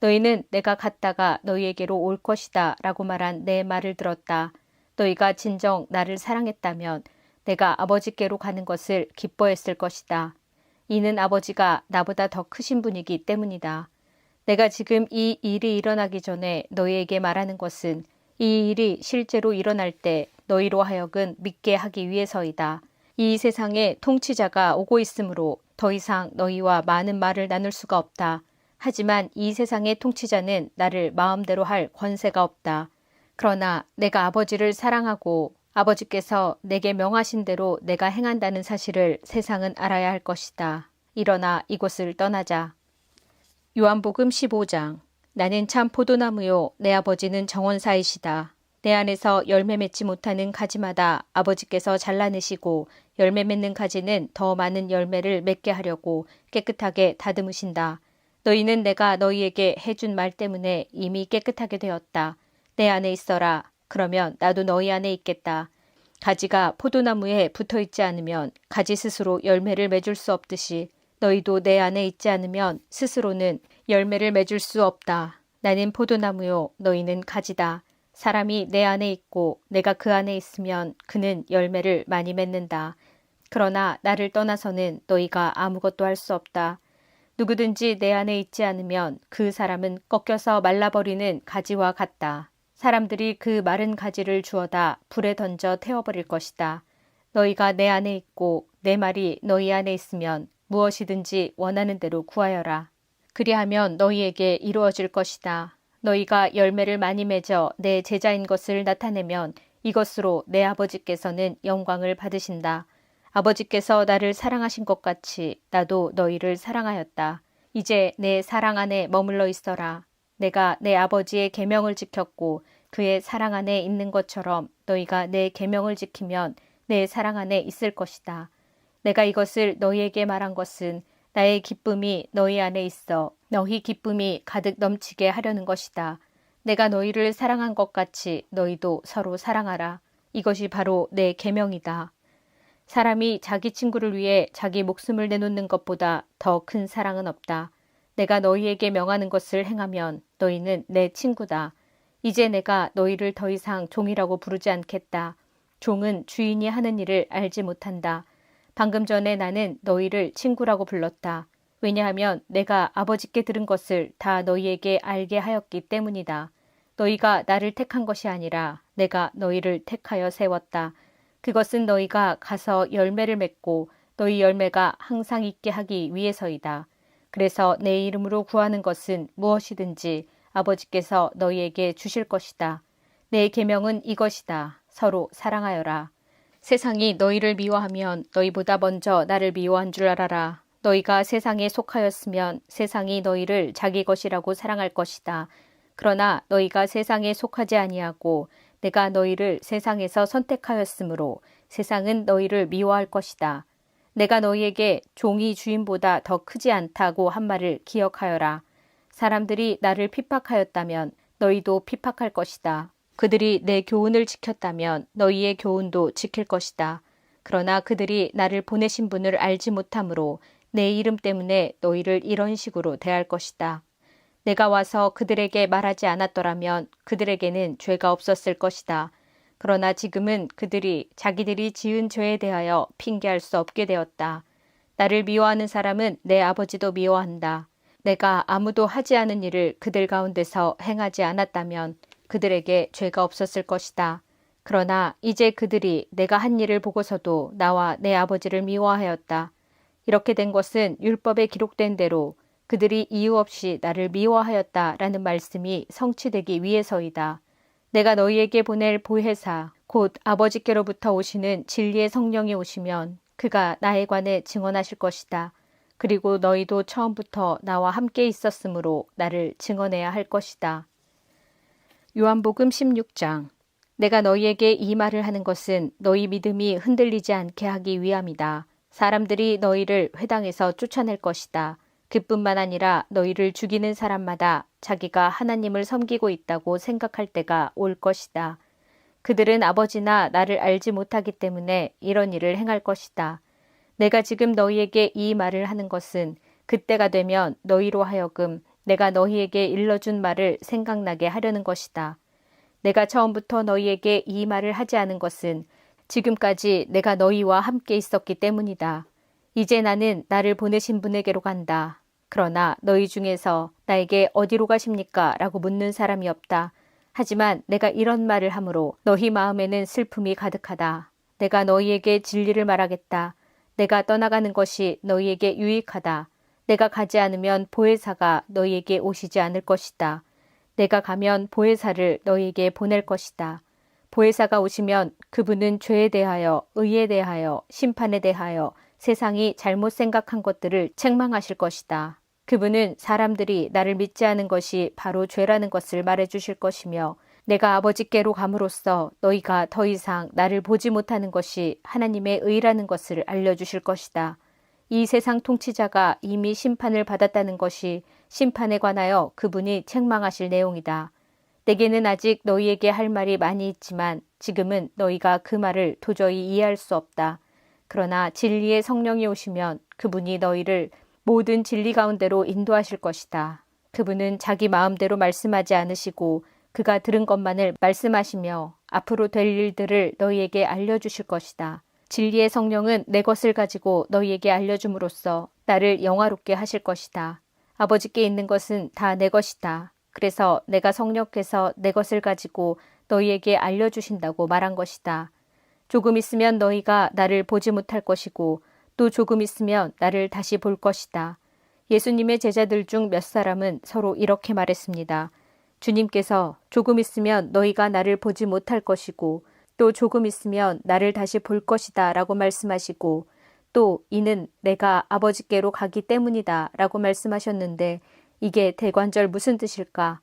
너희는 내가 갔다가 너희에게로 올 것이다 라고 말한 내 말을 들었다. 너희가 진정 나를 사랑했다면 내가 아버지께로 가는 것을 기뻐했을 것이다. 이는 아버지가 나보다 더 크신 분이기 때문이다. 내가 지금 이 일이 일어나기 전에 너희에게 말하는 것은 이 일이 실제로 일어날 때 너희로 하여금 믿게 하기 위해서이다. 이 세상에 통치자가 오고 있으므로 더 이상 너희와 많은 말을 나눌 수가 없다. 하지만 이 세상의 통치자는 나를 마음대로 할 권세가 없다. 그러나 내가 아버지를 사랑하고 아버지께서 내게 명하신 대로 내가 행한다는 사실을 세상은 알아야 할 것이다. 일어나 이곳을 떠나자. 요한복음 15장. 나는 참 포도나무요 내 아버지는 정원사이시다. 내 안에서 열매 맺지 못하는 가지마다 아버지께서 잘라내시고 열매 맺는 가지는 더 많은 열매를 맺게 하려고 깨끗하게 다듬으신다. 너희는 내가 너희에게 해준 말 때문에 이미 깨끗하게 되었다. 내 안에 있어라. 그러면 나도 너희 안에 있겠다. 가지가 포도나무에 붙어있지 않으면 가지 스스로 열매를 맺을 수 없듯이 너희도 내 안에 있지 않으면 스스로는 열매를 맺을 수 없다. 나는 포도나무요 너희는 가지다. 사람이 내 안에 있고 내가 그 안에 있으면 그는 열매를 많이 맺는다. 그러나 나를 떠나서는 너희가 아무것도 할 수 없다. 누구든지 내 안에 있지 않으면 그 사람은 꺾여서 말라버리는 가지와 같다. 사람들이 그 마른 가지를 주워다 불에 던져 태워버릴 것이다. 너희가 내 안에 있고 내 말이 너희 안에 있으면 무엇이든지 원하는 대로 구하여라. 그리하면 너희에게 이루어질 것이다. 너희가 열매를 많이 맺어 내 제자인 것을 나타내면 이것으로 내 아버지께서는 영광을 받으신다. 아버지께서 나를 사랑하신 것 같이 나도 너희를 사랑하였다. 이제 내 사랑 안에 머물러 있어라. 내가 내 아버지의 계명을 지켰고 그의 사랑 안에 있는 것처럼 너희가 내 계명을 지키면 내 사랑 안에 있을 것이다. 내가 이것을 너희에게 말한 것은 나의 기쁨이 너희 안에 있어 너희 기쁨이 가득 넘치게 하려는 것이다. 내가 너희를 사랑한 것 같이 너희도 서로 사랑하라. 이것이 바로 내 계명이다. 사람이 자기 친구를 위해 자기 목숨을 내놓는 것보다 더 큰 사랑은 없다. 내가 너희에게 명하는 것을 행하면 너희는 내 친구다. 이제 내가 너희를 더 이상 종이라고 부르지 않겠다. 종은 주인이 하는 일을 알지 못한다. 방금 전에 나는 너희를 친구라고 불렀다. 왜냐하면 내가 아버지께 들은 것을 다 너희에게 알게 하였기 때문이다. 너희가 나를 택한 것이 아니라 내가 너희를 택하여 세웠다. 그것은 너희가 가서 열매를 맺고 너희 열매가 항상 있게 하기 위해서이다. 그래서 내 이름으로 구하는 것은 무엇이든지 아버지께서 너희에게 주실 것이다. 내 계명은 이것이다. 서로 사랑하여라. 세상이 너희를 미워하면 너희보다 먼저 나를 미워한 줄 알아라. 너희가 세상에 속하였으면 세상이 너희를 자기 것이라고 사랑할 것이다. 그러나 너희가 세상에 속하지 아니하고 내가 너희를 세상에서 선택하였으므로 세상은 너희를 미워할 것이다. 내가 너희에게 종이 주인보다 더 크지 않다고 한 말을 기억하여라. 사람들이 나를 핍박하였다면 너희도 핍박할 것이다. 그들이 내 교훈을 지켰다면 너희의 교훈도 지킬 것이다. 그러나 그들이 나를 보내신 분을 알지 못하므로 내 이름 때문에 너희를 이런 식으로 대할 것이다. 내가 와서 그들에게 말하지 않았더라면 그들에게는 죄가 없었을 것이다. 그러나 지금은 그들이 자기들이 지은 죄에 대하여 핑계할 수 없게 되었다. 나를 미워하는 사람은 내 아버지도 미워한다. 내가 아무도 하지 않은 일을 그들 가운데서 행하지 않았다면 그들에게 죄가 없었을 것이다. 그러나 이제 그들이 내가 한 일을 보고서도 나와 내 아버지를 미워하였다. 이렇게 된 것은 율법에 기록된 대로 그들이 이유 없이 나를 미워하였다라는 말씀이 성취되기 위해서이다. 내가 너희에게 보낼 보혜사, 곧 아버지께로부터 오시는 진리의 성령이 오시면 그가 나에 관해 증언하실 것이다. 그리고 너희도 처음부터 나와 함께 있었으므로 나를 증언해야 할 것이다. 요한복음 16장. 내가 너희에게 이 말을 하는 것은 너희 믿음이 흔들리지 않게 하기 위함이다. 사람들이 너희를 회당에서 쫓아낼 것이다. 그뿐만 아니라 너희를 죽이는 사람마다 자기가 하나님을 섬기고 있다고 생각할 때가 올 것이다. 그들은 아버지나 나를 알지 못하기 때문에 이런 일을 행할 것이다. 내가 지금 너희에게 이 말을 하는 것은 그때가 되면 너희로 하여금 내가 너희에게 일러준 말을 생각나게 하려는 것이다. 내가 처음부터 너희에게 이 말을 하지 않은 것은 지금까지 내가 너희와 함께 있었기 때문이다. 이제 나는 나를 보내신 분에게로 간다. 그러나 너희 중에서 나에게 어디로 가십니까? 라고 묻는 사람이 없다. 하지만 내가 이런 말을 함으로 너희 마음에는 슬픔이 가득하다. 내가 너희에게 진리를 말하겠다. 내가 떠나가는 것이 너희에게 유익하다. 내가 가지 않으면 보혜사가 너희에게 오시지 않을 것이다. 내가 가면 보혜사를 너희에게 보낼 것이다. 보혜사가 오시면 그분은 죄에 대하여, 의에 대하여, 심판에 대하여 세상이 잘못 생각한 것들을 책망하실 것이다. 그분은 사람들이 나를 믿지 않은 것이 바로 죄라는 것을 말해주실 것이며 내가 아버지께로 감으로써 너희가 더 이상 나를 보지 못하는 것이 하나님의 의라는 것을 알려주실 것이다. 이 세상 통치자가 이미 심판을 받았다는 것이 심판에 관하여 그분이 책망하실 내용이다. 내게는 아직 너희에게 할 말이 많이 있지만 지금은 너희가 그 말을 도저히 이해할 수 없다. 그러나 진리의 성령이 오시면 그분이 너희를 모든 진리 가운데로 인도하실 것이다. 그분은 자기 마음대로 말씀하지 않으시고 그가 들은 것만을 말씀하시며 앞으로 될 일들을 너희에게 알려주실 것이다. 진리의 성령은 내 것을 가지고 너희에게 알려줌으로써 나를 영화롭게 하실 것이다. 아버지께 있는 것은 다 내 것이다. 그래서 내가 성령께서 내 것을 가지고 너희에게 알려주신다고 말한 것이다. 조금 있으면 너희가 나를 보지 못할 것이고 또 조금 있으면 나를 다시 볼 것이다. 예수님의 제자들 중 몇 사람은 서로 이렇게 말했습니다. 주님께서 조금 있으면 너희가 나를 보지 못할 것이고 또 조금 있으면 나를 다시 볼 것이다 라고 말씀하시고 또 이는 내가 아버지께로 가기 때문이다 라고 말씀하셨는데 이게 대관절 무슨 뜻일까?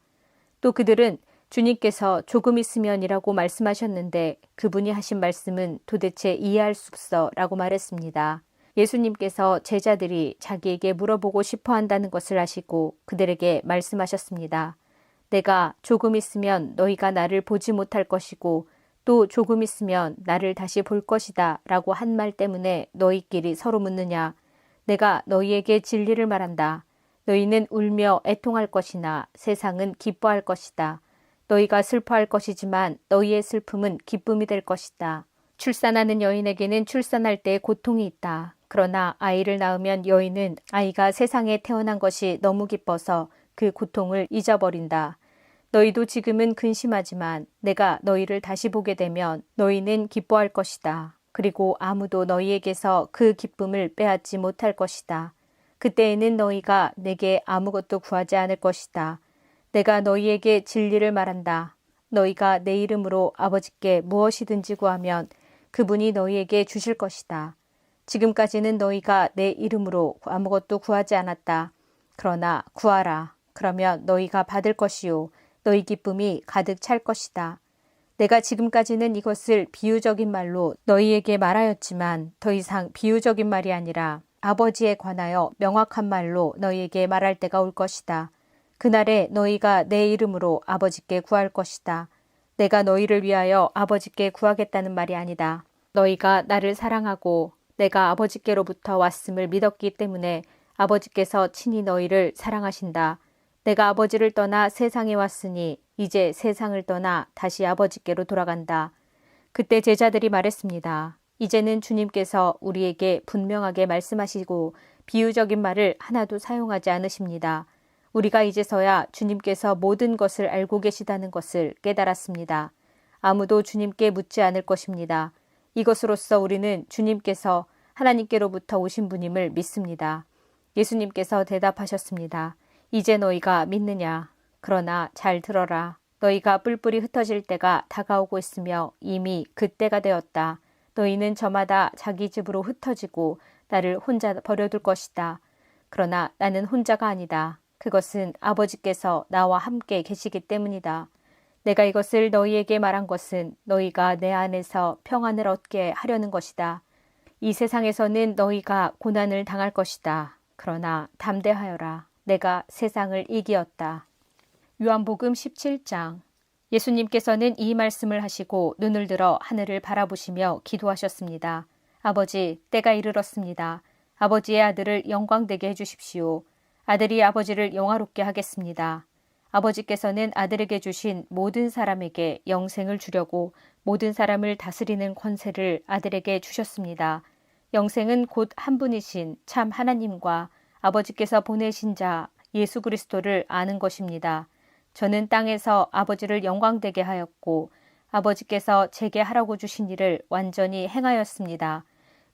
또 그들은 주님께서 조금 있으면이라고 말씀하셨는데 그분이 하신 말씀은 도대체 이해할 수 없어 라고 말했습니다. 예수님께서 제자들이 자기에게 물어보고 싶어 한다는 것을 아시고 그들에게 말씀하셨습니다. 내가 조금 있으면 너희가 나를 보지 못할 것이고 또 조금 있으면 나를 다시 볼 것이다 라고 한 말 때문에 너희끼리 서로 묻느냐? 내가 너희에게 진리를 말한다. 너희는 울며 애통할 것이나 세상은 기뻐할 것이다. 너희가 슬퍼할 것이지만 너희의 슬픔은 기쁨이 될 것이다. 출산하는 여인에게는 출산할 때 고통이 있다. 그러나 아이를 낳으면 여인은 아이가 세상에 태어난 것이 너무 기뻐서 그 고통을 잊어버린다. 너희도 지금은 근심하지만 내가 너희를 다시 보게 되면 너희는 기뻐할 것이다. 그리고 아무도 너희에게서 그 기쁨을 빼앗지 못할 것이다. 그때에는 너희가 내게 아무것도 구하지 않을 것이다. 내가 너희에게 진리를 말한다. 너희가 내 이름으로 아버지께 무엇이든지 구하면 그분이 너희에게 주실 것이다. 지금까지는 너희가 내 이름으로 아무것도 구하지 않았다. 그러나 구하라. 그러면 너희가 받을 것이요. 너희 기쁨이 가득 찰 것이다. 내가 지금까지는 이것을 비유적인 말로 너희에게 말하였지만 더 이상 비유적인 말이 아니라 아버지에 관하여 명확한 말로 너희에게 말할 때가 올 것이다. 그날에 너희가 내 이름으로 아버지께 구할 것이다. 내가 너희를 위하여 아버지께 구하겠다는 말이 아니다. 너희가 나를 사랑하고 내가 아버지께로부터 왔음을 믿었기 때문에 아버지께서 친히 너희를 사랑하신다. 내가 아버지를 떠나 세상에 왔으니 이제 세상을 떠나 다시 아버지께로 돌아간다. 그때 제자들이 말했습니다. 이제는 주님께서 우리에게 분명하게 말씀하시고 비유적인 말을 하나도 사용하지 않으십니다. 우리가 이제서야 주님께서 모든 것을 알고 계시다는 것을 깨달았습니다. 아무도 주님께 묻지 않을 것입니다. 이것으로써 우리는 주님께서 하나님께로부터 오신 분임을 믿습니다. 예수님께서 대답하셨습니다. 이제 너희가 믿느냐? 그러나 잘 들어라. 너희가 뿔뿔이 흩어질 때가 다가오고 있으며 이미 그때가 되었다. 너희는 저마다 자기 집으로 흩어지고 나를 혼자 버려둘 것이다. 그러나 나는 혼자가 아니다. 그것은 아버지께서 나와 함께 계시기 때문이다. 내가 이것을 너희에게 말한 것은 너희가 내 안에서 평안을 얻게 하려는 것이다. 이 세상에서는 너희가 고난을 당할 것이다. 그러나 담대하여라. 내가 세상을 이기었다. 요한복음 17장. 예수님께서는 이 말씀을 하시고 눈을 들어 하늘을 바라보시며 기도하셨습니다. 아버지, 때가 이르렀습니다. 아버지의 아들을 영광되게 해주십시오. 아들이 아버지를 영화롭게 하겠습니다. 아버지께서는 아들에게 주신 모든 사람에게 영생을 주려고 모든 사람을 다스리는 권세를 아들에게 주셨습니다. 영생은 곧 한 분이신 참 하나님과 아버지께서 보내신 자 예수 그리스도를 아는 것입니다. 저는 땅에서 아버지를 영광되게 하였고 아버지께서 제게 하라고 주신 일을 완전히 행하였습니다.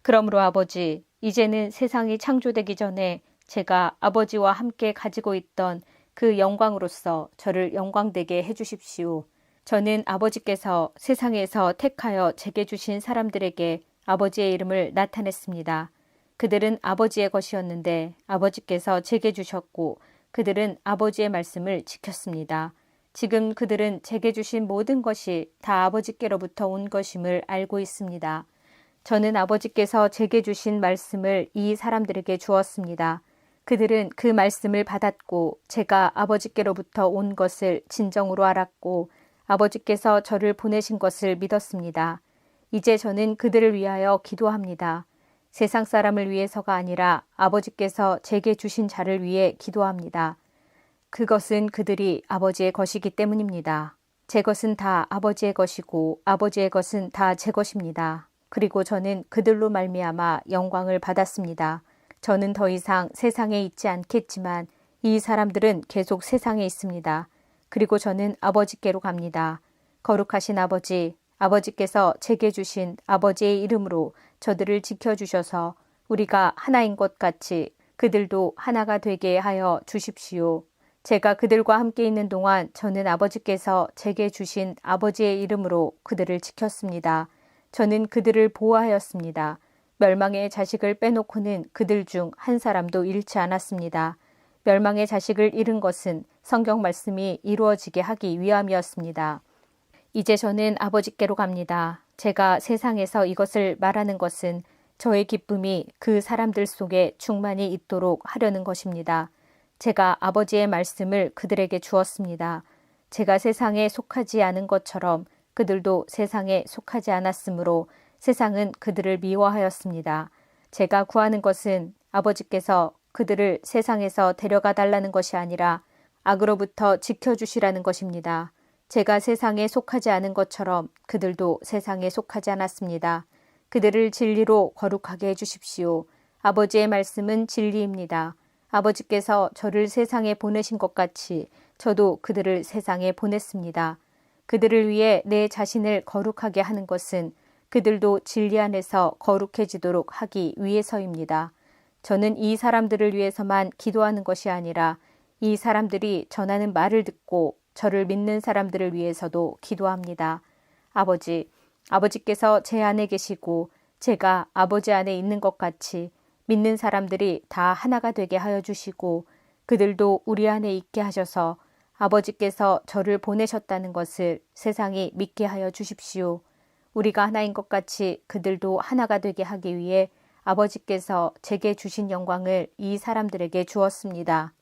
그러므로 아버지, 이제는 세상이 창조되기 전에 제가 아버지와 함께 가지고 있던 그 영광으로서 저를 영광되게 해주십시오. 저는 아버지께서 세상에서 택하여 제게 주신 사람들에게 아버지의 이름을 나타냈습니다. 그들은 아버지의 것이었는데 아버지께서 제게 주셨고 그들은 아버지의 말씀을 지켰습니다. 지금 그들은 제게 주신 모든 것이 다 아버지께로부터 온 것임을 알고 있습니다. 저는 아버지께서 제게 주신 말씀을 이 사람들에게 주었습니다. 그들은 그 말씀을 받았고 제가 아버지께로부터 온 것을 진정으로 알았고 아버지께서 저를 보내신 것을 믿었습니다. 이제 저는 그들을 위하여 기도합니다. 세상 사람을 위해서가 아니라 아버지께서 제게 주신 자를 위해 기도합니다. 그것은 그들이 아버지의 것이기 때문입니다. 제 것은 다 아버지의 것이고 아버지의 것은 다 제 것입니다. 그리고 저는 그들로 말미암아 영광을 받았습니다. 저는 더 이상 세상에 있지 않겠지만 이 사람들은 계속 세상에 있습니다. 그리고 저는 아버지께로 갑니다. 거룩하신 아버지, 아버지께서 제게 주신 아버지의 이름으로 저들을 지켜주셔서 우리가 하나인 것 같이 그들도 하나가 되게 하여 주십시오. 제가 그들과 함께 있는 동안 저는 아버지께서 제게 주신 아버지의 이름으로 그들을 지켰습니다. 저는 그들을 보호하였습니다. 멸망의 자식을 빼놓고는 그들 중 한 사람도 잃지 않았습니다. 멸망의 자식을 잃은 것은 성경 말씀이 이루어지게 하기 위함이었습니다. 이제 저는 아버지께로 갑니다. 제가 세상에서 이것을 말하는 것은 저의 기쁨이 그 사람들 속에 충만히 있도록 하려는 것입니다. 제가 아버지의 말씀을 그들에게 주었습니다. 제가 세상에 속하지 않은 것처럼 그들도 세상에 속하지 않았으므로 세상은 그들을 미워하였습니다. 제가 구하는 것은 아버지께서 그들을 세상에서 데려가 달라는 것이 아니라 악으로부터 지켜주시라는 것입니다. 제가 세상에 속하지 않은 것처럼 그들도 세상에 속하지 않았습니다. 그들을 진리로 거룩하게 해주십시오. 아버지의 말씀은 진리입니다. 아버지께서 저를 세상에 보내신 것 같이 저도 그들을 세상에 보냈습니다. 그들을 위해 내 자신을 거룩하게 하는 것은 그들도 진리 안에서 거룩해지도록 하기 위해서입니다. 저는 이 사람들을 위해서만 기도하는 것이 아니라 이 사람들이 전하는 말을 듣고 저를 믿는 사람들을 위해서도 기도합니다. 아버지, 아버지께서 제 안에 계시고 제가 아버지 안에 있는 것 같이 믿는 사람들이 다 하나가 되게 하여 주시고 그들도 우리 안에 있게 하셔서 아버지께서 저를 보내셨다는 것을 세상이 믿게 하여 주십시오. 우리가 하나인 것 같이 그들도 하나가 되게 하기 위해 아버지께서 제게 주신 영광을 이 사람들에게 주었습니다.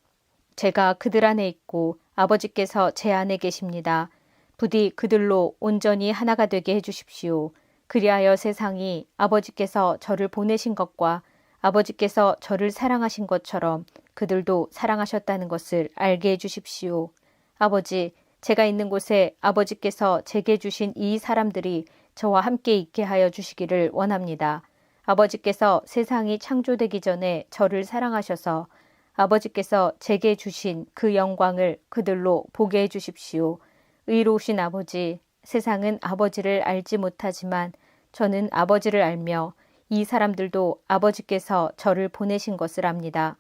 제가 그들 안에 있고 아버지께서 제 안에 계십니다. 부디 그들로 온전히 하나가 되게 해주십시오. 그리하여 세상이 아버지께서 저를 보내신 것과 아버지께서 저를 사랑하신 것처럼 그들도 사랑하셨다는 것을 알게 해주십시오. 아버지, 제가 있는 곳에 아버지께서 제게 주신 이 사람들이 저와 함께 있게 하여 주시기를 원합니다. 아버지께서 세상이 창조되기 전에 저를 사랑하셔서 아버지께서 제게 주신 그 영광을 그들로 보게 해주십시오. 의로우신 아버지, 세상은 아버지를 알지 못하지만 저는 아버지를 알며 이 사람들도 아버지께서 저를 보내신 것을 압니다.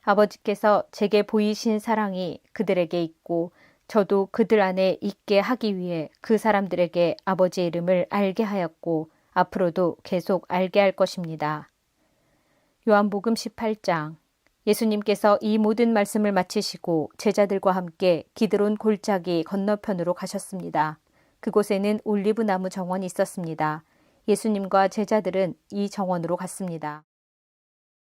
아버지께서 제게 보이신 사랑이 그들에게 있고 저도 그들 안에 있게 하기 위해 그 사람들에게 아버지의 이름을 알게 하였고 앞으로도 계속 알게 할 것입니다. 요한복음 18장. 예수님께서 이 모든 말씀을 마치시고 제자들과 함께 기드론 골짜기 건너편으로 가셨습니다. 그곳에는 올리브 나무 정원이 있었습니다. 예수님과 제자들은 이 정원으로 갔습니다.